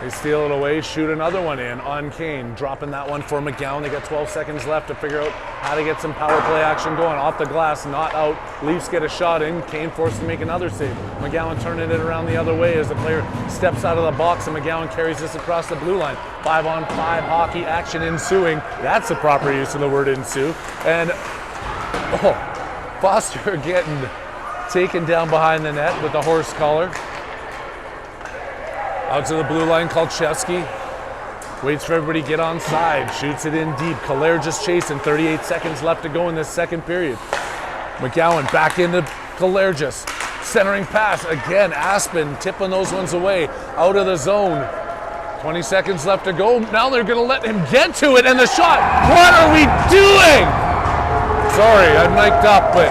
They steal it away, shoot another one in on Kane, dropping that one for McGowan. They got 12 seconds left to figure out how to get some power play action going. Off the glass, not out. Leafs get a shot in. Kane forced to make another save. McGowan turning it around the other way as the player steps out of the box, and McGowan carries this across the blue line. 5-on-5 hockey action ensuing. That's the proper use of the word ensue. And Foster getting taken down behind the net with a horse collar. Out to the blue line, Kolchevsky waits for everybody to get on side, shoots it in deep. Kalair just chasing, 38 seconds left to go in this second period. McGowan back into Kalair, just centering pass. Again, Aspen tipping those ones away, out of the zone. 20 seconds left to go. Now they're going to let him get to it, and the shot. What are we doing? Sorry, I mic'd up, but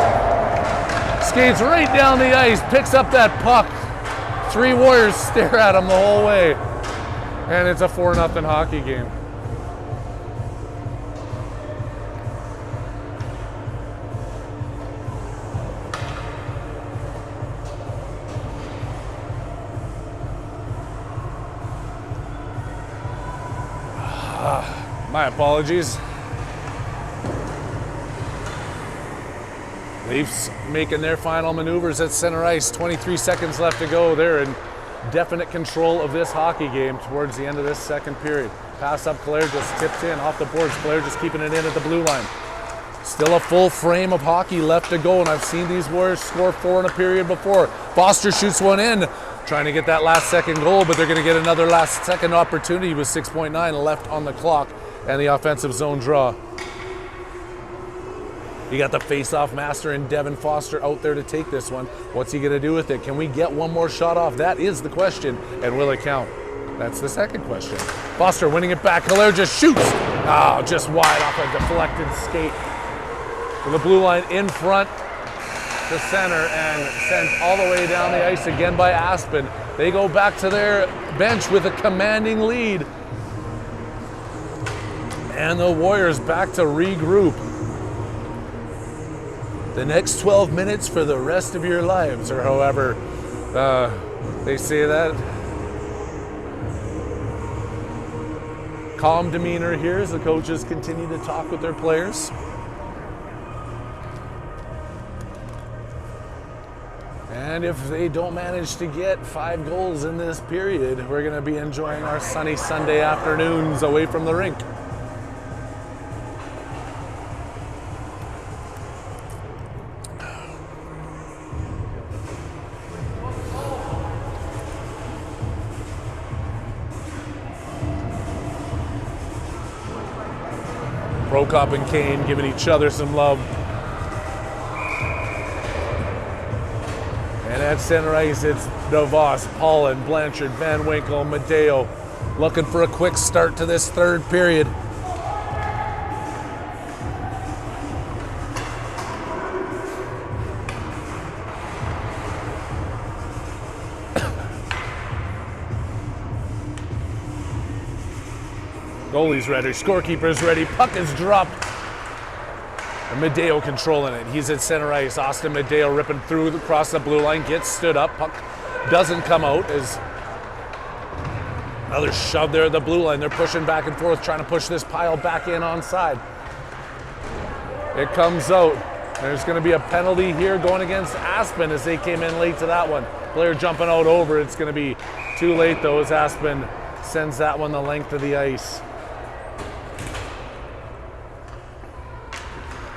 skates right down the ice, picks up that puck. 3 Warriors stare at him the whole way. And it's a 4-0 hockey game. My apologies. Leafs making their final maneuvers at center ice. 23 seconds left to go. They're in definite control of this hockey game towards the end of this second period. Pass up, Claire just tipped in off the boards. Claire just keeping it in at the blue line. Still a full frame of hockey left to go, and I've seen these Warriors score 4 in a period before. Foster shoots one in, trying to get that last second goal, but they're going to get another last second opportunity with 6.9 left on the clock and the offensive zone draw. You got the face-off master and Devin Foster out there to take this one. What's he going to do with it? Can we get one more shot off? That is the question, and will it count? That's the second question. Foster winning it back. Hilaire just shoots. Oh, just wide off a deflected skate. The blue line in front to center and sent all the way down the ice again by Aspen. They go back to their bench with a commanding lead. And the Warriors back to regroup. The next 12 minutes for the rest of your lives, or however they say that. Calm demeanor here as the coaches continue to talk with their players. And if they don't manage to get 5 goals in this period, we're going to be enjoying our sunny Sunday afternoons away from the rink. Prokop and Kane giving each other some love. And at center ice, it's DeVos, Pollen, Blanchard, Van Winkle, Madeo looking for a quick start to this third period. Goalie's ready, scorekeeper's ready, puck is dropped. And Madeo controlling it. He's at center ice. Austin Madeo ripping through across the blue line, gets stood up. Puck doesn't come out as another shove there at the blue line. They're pushing back and forth, trying to push this pile back in onside. It comes out. There's going to be a penalty here going against Aspen as they came in late to that one. Player jumping out over. It's going to be too late though as Aspen sends that one the length of the ice.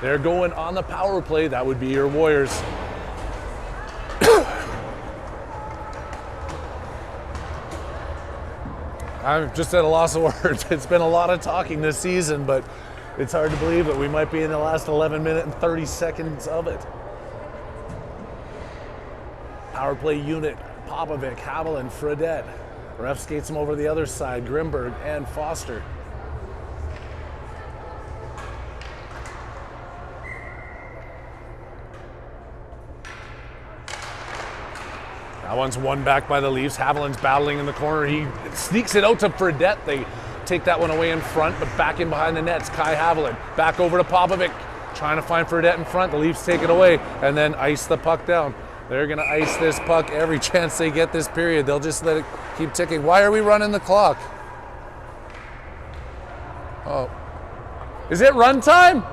They're going on the power play. That would be your Warriors. I'm just at a loss of words. It's been a lot of talking this season, but it's hard to believe that we might be in the last 11 minutes and 30 seconds of it. Power play unit, Popovic, Haviland, Fredette. Ref skates him over the other side, Grimberg and Foster. That one's won back by the Leafs. Haviland's battling in the corner. He sneaks it out to Fredette. They take that one away in front, but back in behind the nets. Kai Haviland back over to Popovic, trying to find Fredette in front. The Leafs take it away and then ice the puck down. They're going to ice this puck every chance they get this period. They'll just let it keep ticking. Why are we running the clock? Oh. Is it run time?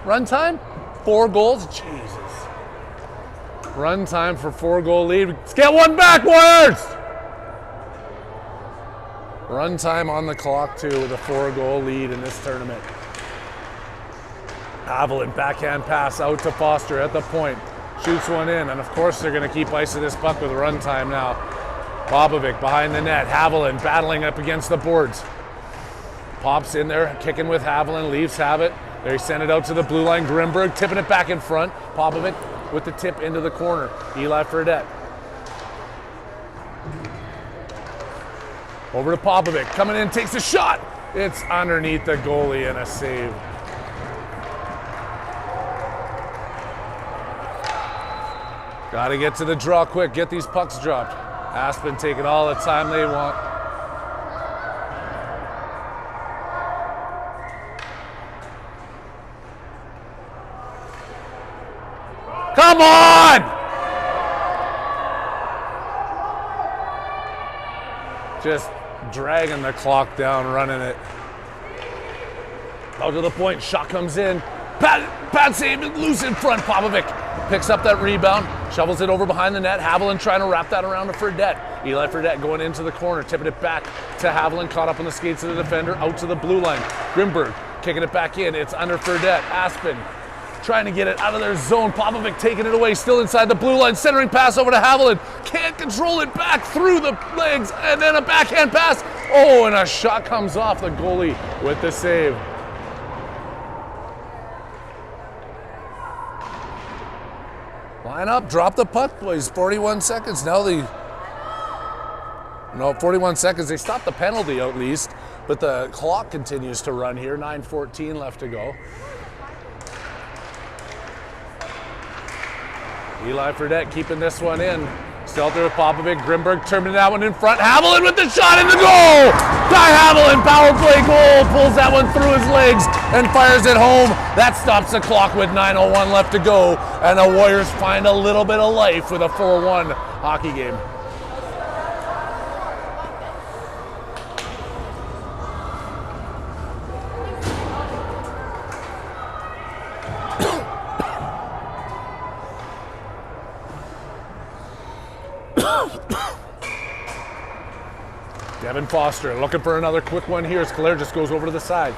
Run time? 4 goals? Jesus. Run time for 4-goal lead. Let's get one back, Warriors! Run time on the clock, too, with a 4-goal lead in this tournament. Haviland, backhand pass out to Foster at the point. Shoots one in, and of course they're going to keep icing this puck with run time now. Popovic behind the net. Haviland battling up against the boards. Pops in there, kicking with Haviland. Leafs have it. They send it out to the blue line. Grimberg tipping it back in front. Popovic with the tip into the corner. Eli Fredette. Over to Popovic. Coming in, takes a shot. It's underneath the goalie and a save. Got to get to the draw quick. Get these pucks dropped. Aspen taking all the time they want. Come on! Just dragging the clock down, running it. Out to the point, shot comes in. Bad save, loose in front. Popovic picks up that rebound, shovels it over behind the net. Haviland trying to wrap that around to Fredette. Eli Fredette going into the corner, tipping it back to Haviland, caught up on the skates of the defender, out to the blue line. Grimberg kicking it back in. It's under Fredette. Aspen trying to get it out of their zone. Popovic taking it away, still inside the blue line. Centering pass over to Haviland. Can't control it, back through the legs, and then a backhand pass. Oh, and a shot comes off the goalie with the save. Line up, drop the puck, boys. 41 seconds. Now 41 seconds. They stopped the penalty at least, but the clock continues to run here. 9:14 left to go. Eli Fredette keeping this one in. Still through with Popovic. Grimberg turning that one in front. Haviland with the shot in the goal! Ty Haviland, power play goal, pulls that one through his legs and fires it home. That stops the clock with 9:01 left to go, and the Warriors find a little bit of life with a 4-1 hockey game. Devin Foster looking for another quick one here as Kalergis goes over to the side.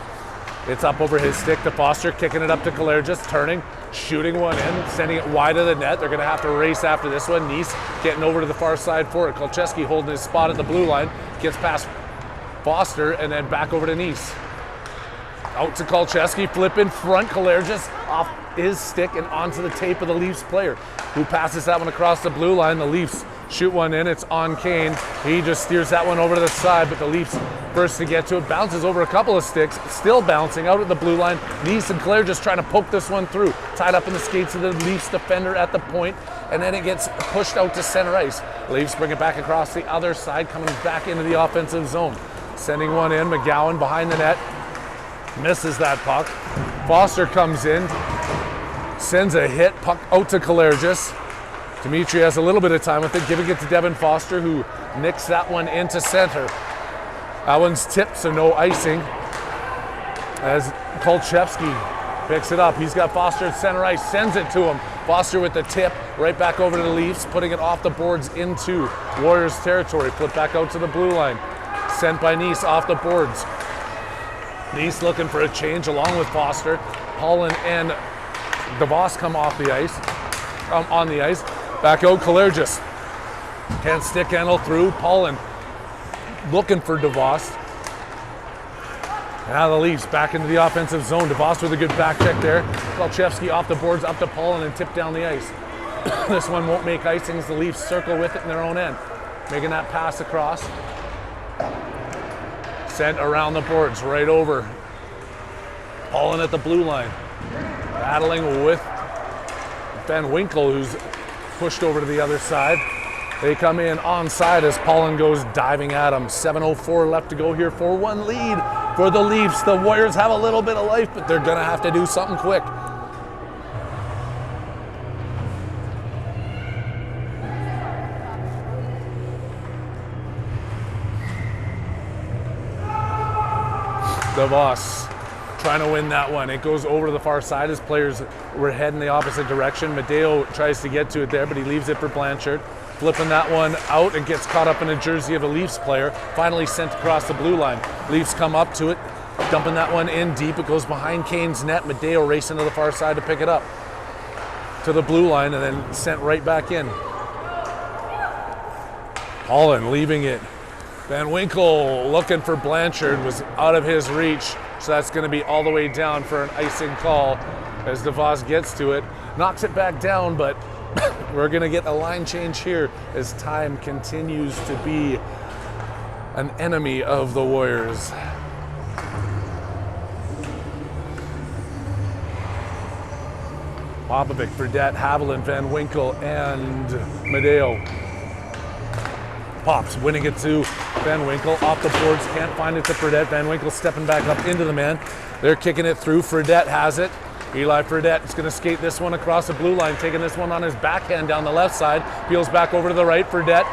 It's up over his stick to Foster, kicking it up to Kalergis, turning, shooting one in, sending it wide of the net. They're going to have to race after this one. Nice getting over to the far side for it. Kolcheski holding his spot at the blue line, gets past Foster and then back over to Nice. Out to Kolcheski, flip in front, Kalergis off his stick and onto the tape of the Leafs player, who passes that one across the blue line. The Leafs shoot one in, it's on Kane. He just steers that one over to the side, but the Leafs first to get to it, bounces over a couple of sticks, still bouncing out at the blue line. Nice and Claire just trying to poke this one through, tied up in the skates of the Leafs defender at the point, and then it gets pushed out to center ice. Leafs bring it back across the other side, coming back into the offensive zone. Sending one in, McGowan behind the net, misses that puck. Foster comes in, sends a hit, puck out to Kalergis. Dimitri has a little bit of time with it, giving it to Devin Foster, who nicks that one into center. That one's tipped, so no icing. As Kolchevsky picks it up, he's got Foster at center ice, sends it to him. Foster with the tip, right back over to the Leafs, putting it off the boards into Warriors territory. Flip back out to the blue line. Sent by Nice off the boards. Nice looking for a change along with Foster. Holland and DeVos come off the ice, on the ice. Back out Kalergis. Can't stick handle through. Paulin looking for DeVos. Now the Leafs back into the offensive zone. DeVos with a good back check there. Kolchevsky off the boards, up to Paulin and tipped down the ice. This one won't make icings. The Leafs circle with it in their own end. Making that pass across. Sent around the boards, right over. Paulin at the blue line. Battling with Van Winkle, who's pushed over to the other side. They come in onside as Paulin goes diving at him. 7:04 left to go here, 4-1 lead for the Leafs. The Warriors have a little bit of life, but they're gonna have to do something quick. DeVos trying to win that one. It goes over to the far side as players were heading the opposite direction. Medeo tries to get to it there, but he leaves it for Blanchard. Flipping that one out and gets caught up in a jersey of a Leafs player. Finally sent across the blue line. Leafs come up to it, dumping that one in deep. It goes behind Kane's net. Medeo racing to the far side to pick it up to the blue line and then sent right back in. Holland leaving it. Van Winkle looking for Blanchard, was out of his reach. So that's going to be all the way down for an icing call as DeVos gets to it. Knocks it back down, but we're going to get a line change here as time continues to be an enemy of the Warriors. Popovic, Fredette, Haviland, Van Winkle, and Medeo. Pops winning it to Van Winkle off the boards, can't find it to Fredette. Van Winkle stepping back up into the man. They're kicking it through. Fredette has it. Eli Fredette is going to skate this one across the blue line, taking this one on his backhand down the left side. Peels back over to the right. Fredette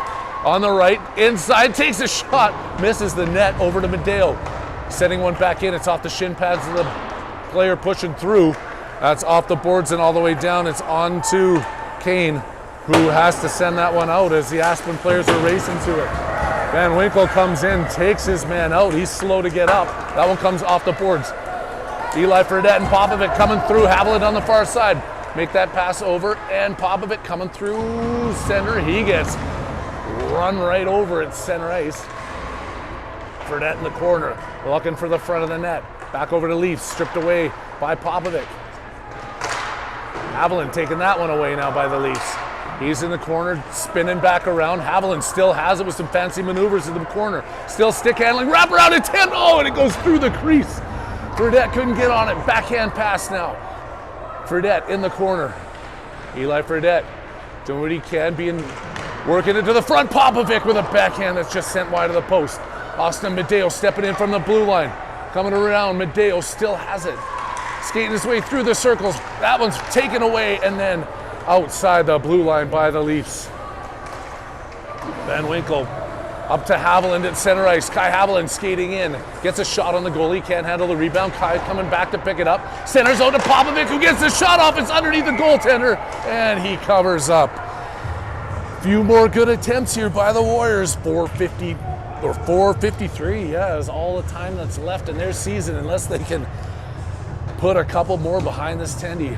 on the right, inside, takes a shot, misses the net, over to Madeo. Sending one back in, it's off the shin pads of the player pushing through. That's off the boards and all the way down. It's on to Kane, who has to send that one out as the Aspen players are racing to it. Van Winkle comes in, takes his man out. He's slow to get up. That one comes off the boards. Eli Fredette and Popovic coming through. Haviland on the far side. Make that pass over, and Popovic coming through center. He gets run right over at center ice. Fredette in the corner, looking for the front of the net. Back over to Leafs, stripped away by Popovic. Haviland taking that one away now by the Leafs. He's in the corner, spinning back around. Haviland still has it with some fancy maneuvers in the corner. Still stick handling, wrap around attempt. Oh, and it goes through the crease. Fredette couldn't get on it. Backhand pass now. Fredette in the corner. Eli Fredette doing what he can, working it to the front. Popovic with a backhand that's just sent wide of the post. Austin Madeo stepping in from the blue line. Coming around, Madeo still has it. Skating his way through the circles. That one's taken away and then outside the blue line by the Leafs. Van Winkle up to Haviland at center ice. Kai Haviland skating in. Gets a shot on the goalie. Can't handle the rebound. Kai coming back to pick it up. Centers out to Popovic, who gets the shot off. It's underneath the goaltender. And he covers up. Few more good attempts here by the Warriors. 450 or 453. Yeah, is all the time that's left in their season, unless they can put a couple more behind this tendy.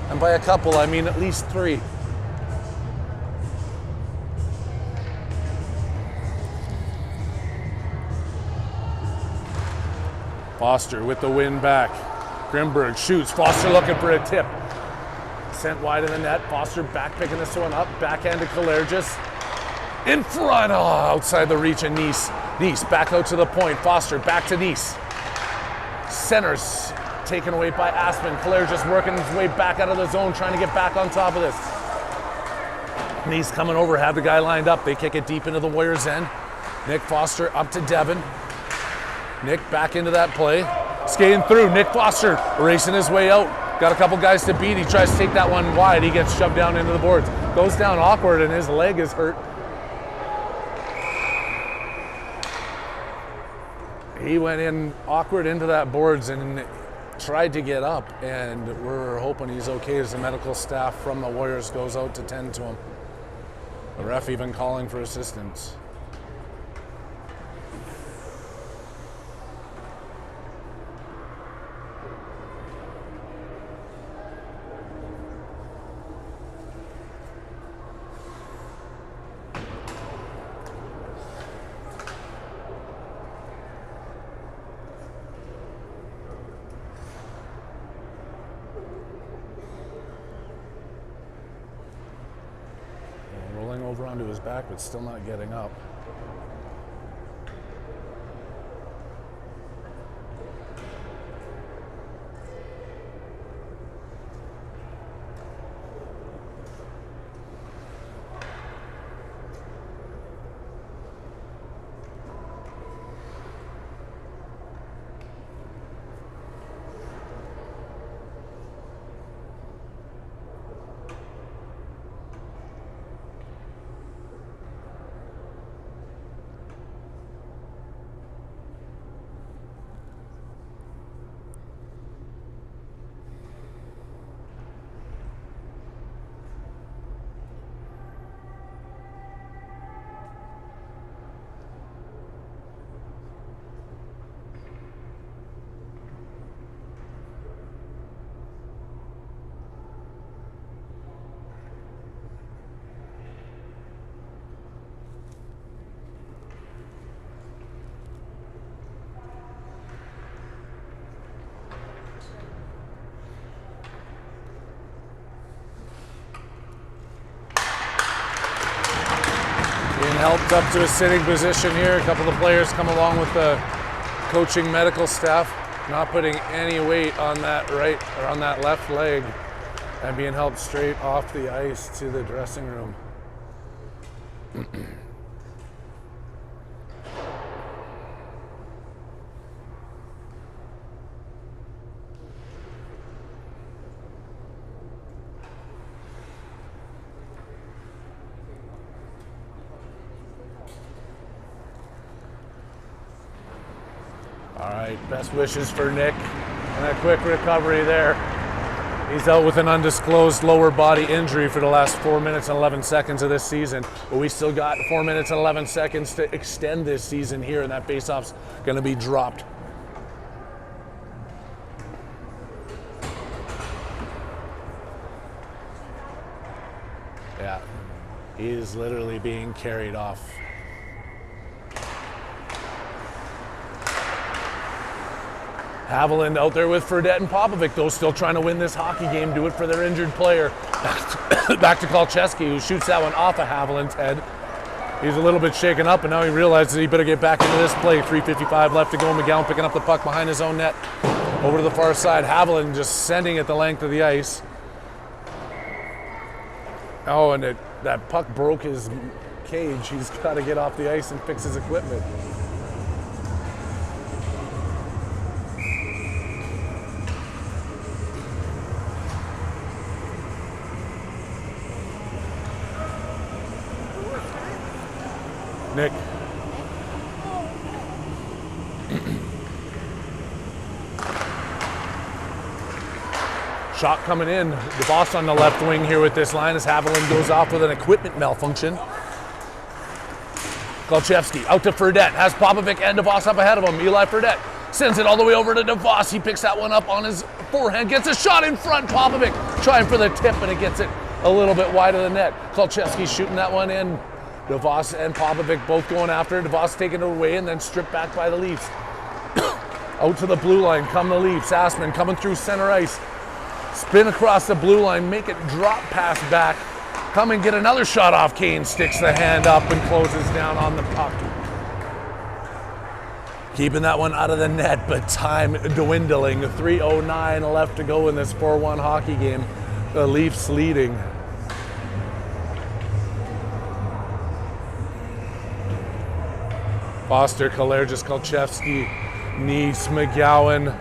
And by a couple, I mean at least 3. Foster with the win back. Grimberg shoots. Foster looking for a tip. Sent wide of the net. Foster back picking this one up. Backhand to Kalergis. In front. Oh, outside the reach of Nice. Nice back out to the point. Foster back to Nice. Centers taken away by Aspen. Kalergis working his way back out of the zone, trying to get back on top of this. Nice coming over, have the guy lined up. They kick it deep into the Warriors' end. Nick Foster up to Devin. Nick back into that play. Skating through. Nick Foster racing his way out. Got a couple guys to beat. He tries to take that one wide. He gets shoved down into the boards. Goes down awkward and his leg is hurt. He went in awkward into that boards and tried to get up, and we're hoping he's okay as the medical staff from the Warriors goes out to tend to him. The ref even calling for assistance. Over onto his back, but still not getting up. Helped up to a sitting position here. A couple of the players come along with the coaching medical staff, not putting any weight on that right or on that left leg, and being helped straight off the ice to the dressing room. All right, best wishes for Nick. And a quick recovery there. He's out with an undisclosed lower body injury for the last 4 minutes and 11 seconds of this season. But we still got 4 minutes and 11 seconds to extend this season here, and that faceoff's going to be dropped. Yeah, he is literally being carried off. Haviland out there with Fredette and Popovic, though, still trying to win this hockey game, do it for their injured player. Back to Kolchevsky, who shoots that one off of Haviland's head. He's a little bit shaken up, and now he realizes he better get back into this play. 3:55 left to go. McGowan picking up the puck behind his own net. Over to the far side, Haviland just sending it the length of the ice. Oh, and that puck broke his cage. He's got to get off the ice and fix his equipment. Nick. Shot coming in. The boss on the left wing here with this line as Haviland goes off with an equipment malfunction. Kolchevsky out to Fredette. Has Popovic and DeVos up ahead of him. Eli Fredette sends it all the way over to DeVos. He picks that one up on his forehand. Gets a shot in front. Popovic trying for the tip, and it gets it a little bit wide of the net. Kolchevsky shooting that one in. DeVos and Popovic both going after it. DeVos taking it away and then stripped back by the Leafs. Out to the blue line come the Leafs. Assman coming through center ice. Spin across the blue line, make it drop pass back. Come and get another shot off. Kane sticks the hand up and closes down on the puck. Keeping that one out of the net, but time dwindling. 3:09 left to go in this 4-1 hockey game. The Leafs leading. Foster, Kalergis, Kolchevsky, Neese, McGowan.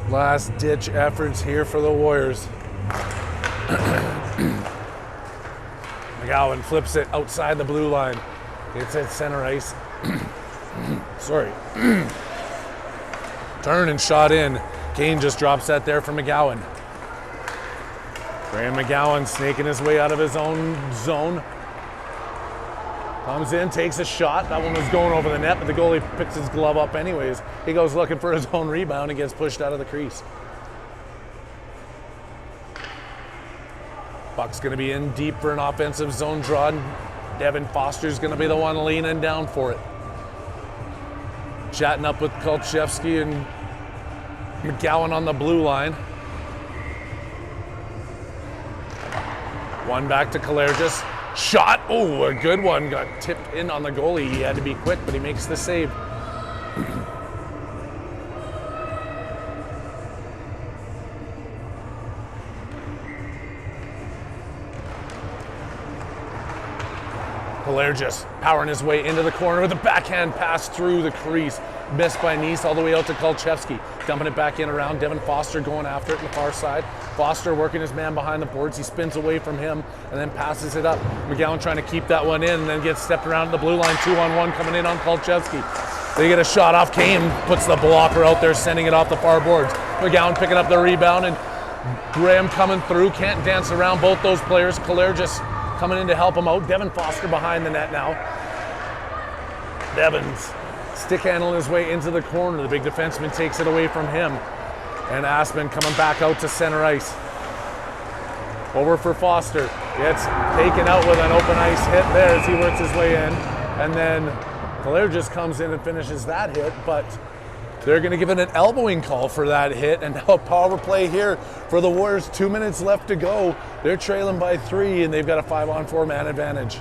Last ditch efforts here for the Warriors. McGowan flips it outside the blue line. Gets it center ice. Sorry. Turn and shot in. Kane just drops that there for McGowan. Graham McGowan snaking his way out of his own zone. Comes in, takes a shot. That one was going over the net, but the goalie picks his glove up anyways. He goes looking for his own rebound and gets pushed out of the crease. Puck's going to be in deep for an offensive zone draw. Devin Foster's going to be the one leaning down for it. Chatting up with Kolchevsky and McGowan on the blue line. One back to Kalergis. Shot, oh, a good one. Got tipped in on the goalie. He had to be quick, but he makes the save. Kalergis powering his way into the corner with a backhand pass through the crease. Missed by Neese all the way out to Kolchevsky. Dumping it back in around. Devin Foster going after it on the far side. Foster working his man behind the boards. He spins away from him and then passes it up. McGowan trying to keep that one in and then gets stepped around the blue line. 2-on-1 coming in on Kolchevsky. They get a shot off. Kane puts the blocker out there, sending it off the far boards. McGowan picking up the rebound and Graham coming through. Can't dance around both those players. Kalergis coming in to help him out. Devin Foster behind the net now. Devins stick handling his way into the corner. The big defenseman takes it away from him. And Assman coming back out to center ice. Over for Foster. Gets taken out with an open ice hit there as he works his way in. And then Kalergis comes in and finishes that hit, but they're going to give it an elbowing call for that hit. And now a power play here for the Warriors. 2 minutes left to go. They're trailing by 3, and they've got a 5-on-4 man advantage.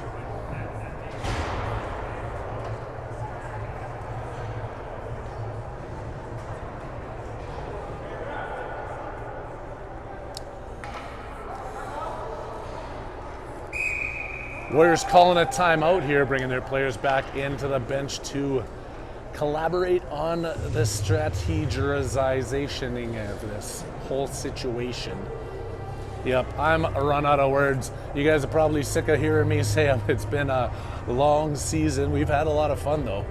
Warriors calling a timeout here, bringing their players back into the bench to collaborate on the strategizing of this whole situation. Yep, I'm run out of words. You guys are probably sick of hearing me say it's been a long season. We've had a lot of fun though.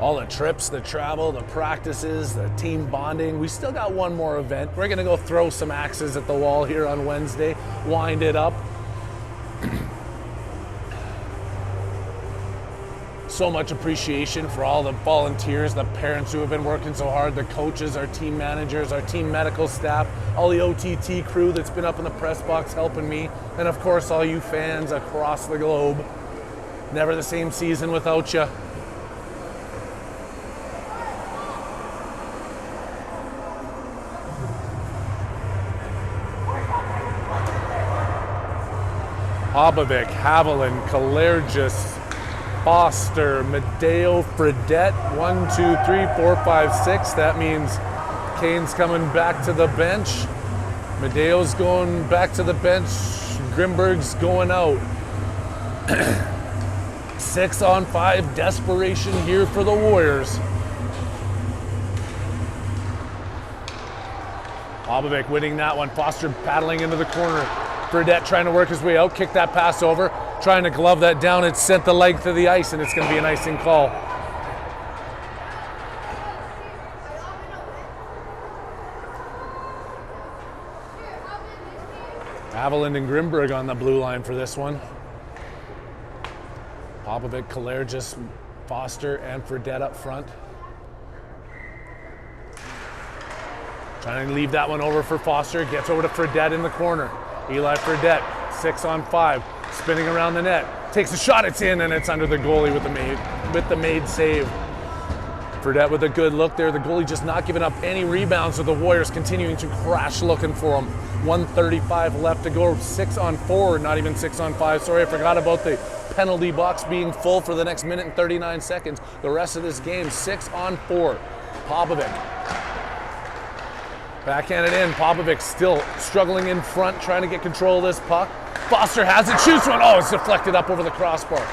All the trips, the travel, the practices, the team bonding. We still got one more event. We're gonna go throw some axes at the wall here on Wednesday, wind it up. So much appreciation for all the volunteers, the parents who have been working so hard, the coaches, our team managers, our team medical staff, all the OTT crew that's been up in the press box helping me, and of course all you fans across the globe. Never the same season without you. Popovic, Haviland, Kalergis, Foster, Medeo, Fredette, 1, 2, 3, 4, 5, 6. That means Kane's coming back to the bench. Medeo's going back to the bench. Grimberg's going out. 6 on 5, desperation here for the Warriors. Popovic winning that one. Foster paddling into the corner. Fredette trying to work his way out, kick that pass over. Trying to glove that down, it sent the length of the ice, and it's going to be an icing call. Haviland and Grimberg on the blue line for this one. Popovic, Kalergis, Foster, and Fredette up front. Trying to leave that one over for Foster. Gets over to Fredette in the corner. Eli Fredette, 6 on 5. Spinning around the net, takes a shot, it's in, and it's under the goalie with the made save. Fredette with a good look there. The goalie just not giving up any rebounds, with the Warriors continuing to crash looking for him. 1:35 left to go, 6 on 4, not even 6 on 5. Sorry, I forgot about the penalty box being full for the next minute and 39 seconds. The rest of this game, 6 on 4. Popovic. Backhanded in, Popovic still struggling in front, trying to get control of this puck. Foster has it, shoots one. Oh, it's deflected up over the crossbar.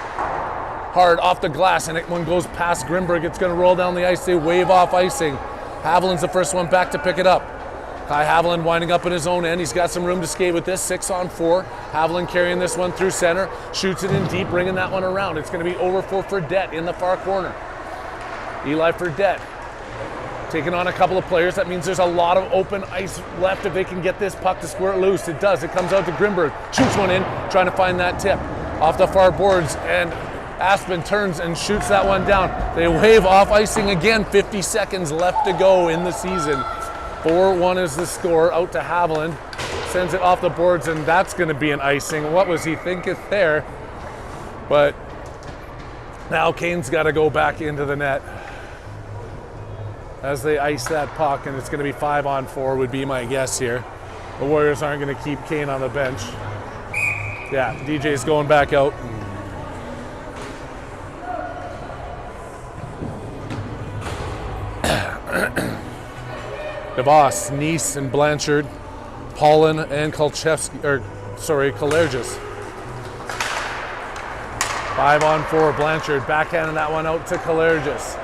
Hard off the glass, and one goes past Grimberg. It's going to roll down the ice. They wave off icing. Haviland's the first one back to pick it up. Kai Haviland winding up in his own end. He's got some room to skate with this. 6 on 4. Haviland carrying this one through center. Shoots it in deep, bringing that one around. It's going to be over for Fredette in the far corner. Eli Fredette taking on a couple of players. That means there's a lot of open ice left if they can get this puck to squirt loose. It does. It comes out to Grimberg. Shoots one in, trying to find that tip. Off the far boards, and Aspen turns and shoots that one down. They wave off icing again. 50 seconds left to go in the season. 4-1 is the score. Out to Haviland. Sends it off the boards, and that's going to be an icing. What was he thinking there? But now Kane's got to go back into the net as they ice that puck, and it's going to be 5 on 4 would be my guess here. The Warriors aren't going to keep Kane on the bench. Yeah, DJ's going back out. DeVos, Nice, and Blanchard, Paulin, and Kalergis. 5 on 4, Blanchard backhanding that one out to Kalergis.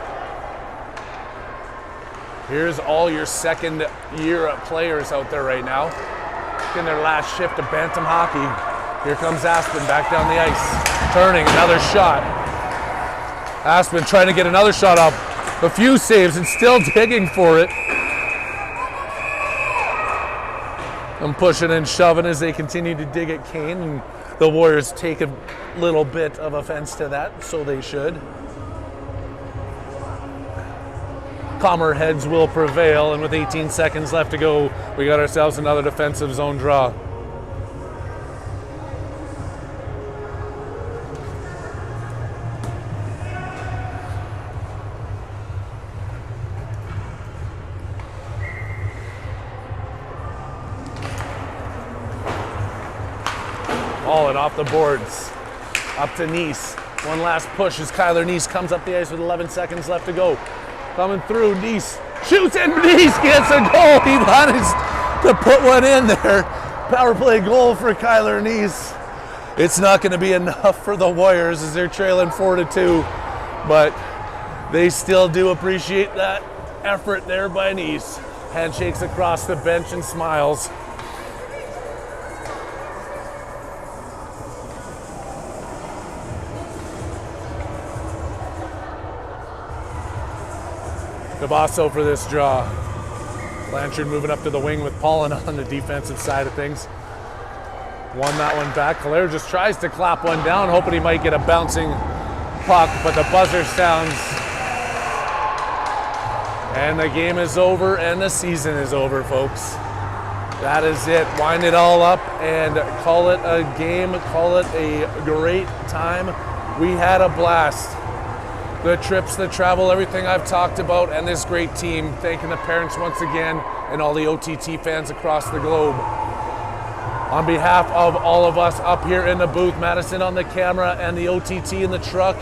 Here's all your second-year players out there right now, in their last shift of Bantam hockey. Here comes Aspen back down the ice, turning, another shot. Aspen trying to get another shot up. A few saves and still digging for it. And pushing and shoving as they continue to dig at Kane, and the Warriors take a little bit of offense to that, so they should. Calmer heads will prevail, and with 18 seconds left to go, we got ourselves another defensive zone draw. Ballin off the boards, up to Nice. One last push as Kyler Nice comes up the ice with 11 seconds left to go. Coming through, Nice shoots, and Nice gets a goal. He managed to put one in there. Power play goal for Kyler Nice. It's not going to be enough for the Warriors as they're trailing 4-2, but they still do appreciate that effort there by Nice. Handshakes across the bench and smiles. DeBasso for this draw. Blanchard moving up to the wing with Paulin on the defensive side of things. Won that one back. Calera just tries to clap one down, hoping he might get a bouncing puck, but the buzzer sounds. And the game is over and the season is over, folks. That is it. Wind it all up and call it a game. Call it a great time. We had a blast. The trips, the travel, everything I've talked about, and this great team. Thanking the parents once again and all the OTT fans across the globe. On behalf of all of us up here in the booth, Madison on the camera and the OTT in the truck,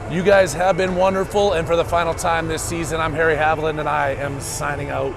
you guys have been wonderful. And for the final time this season, I'm Harry Haviland and I am signing out.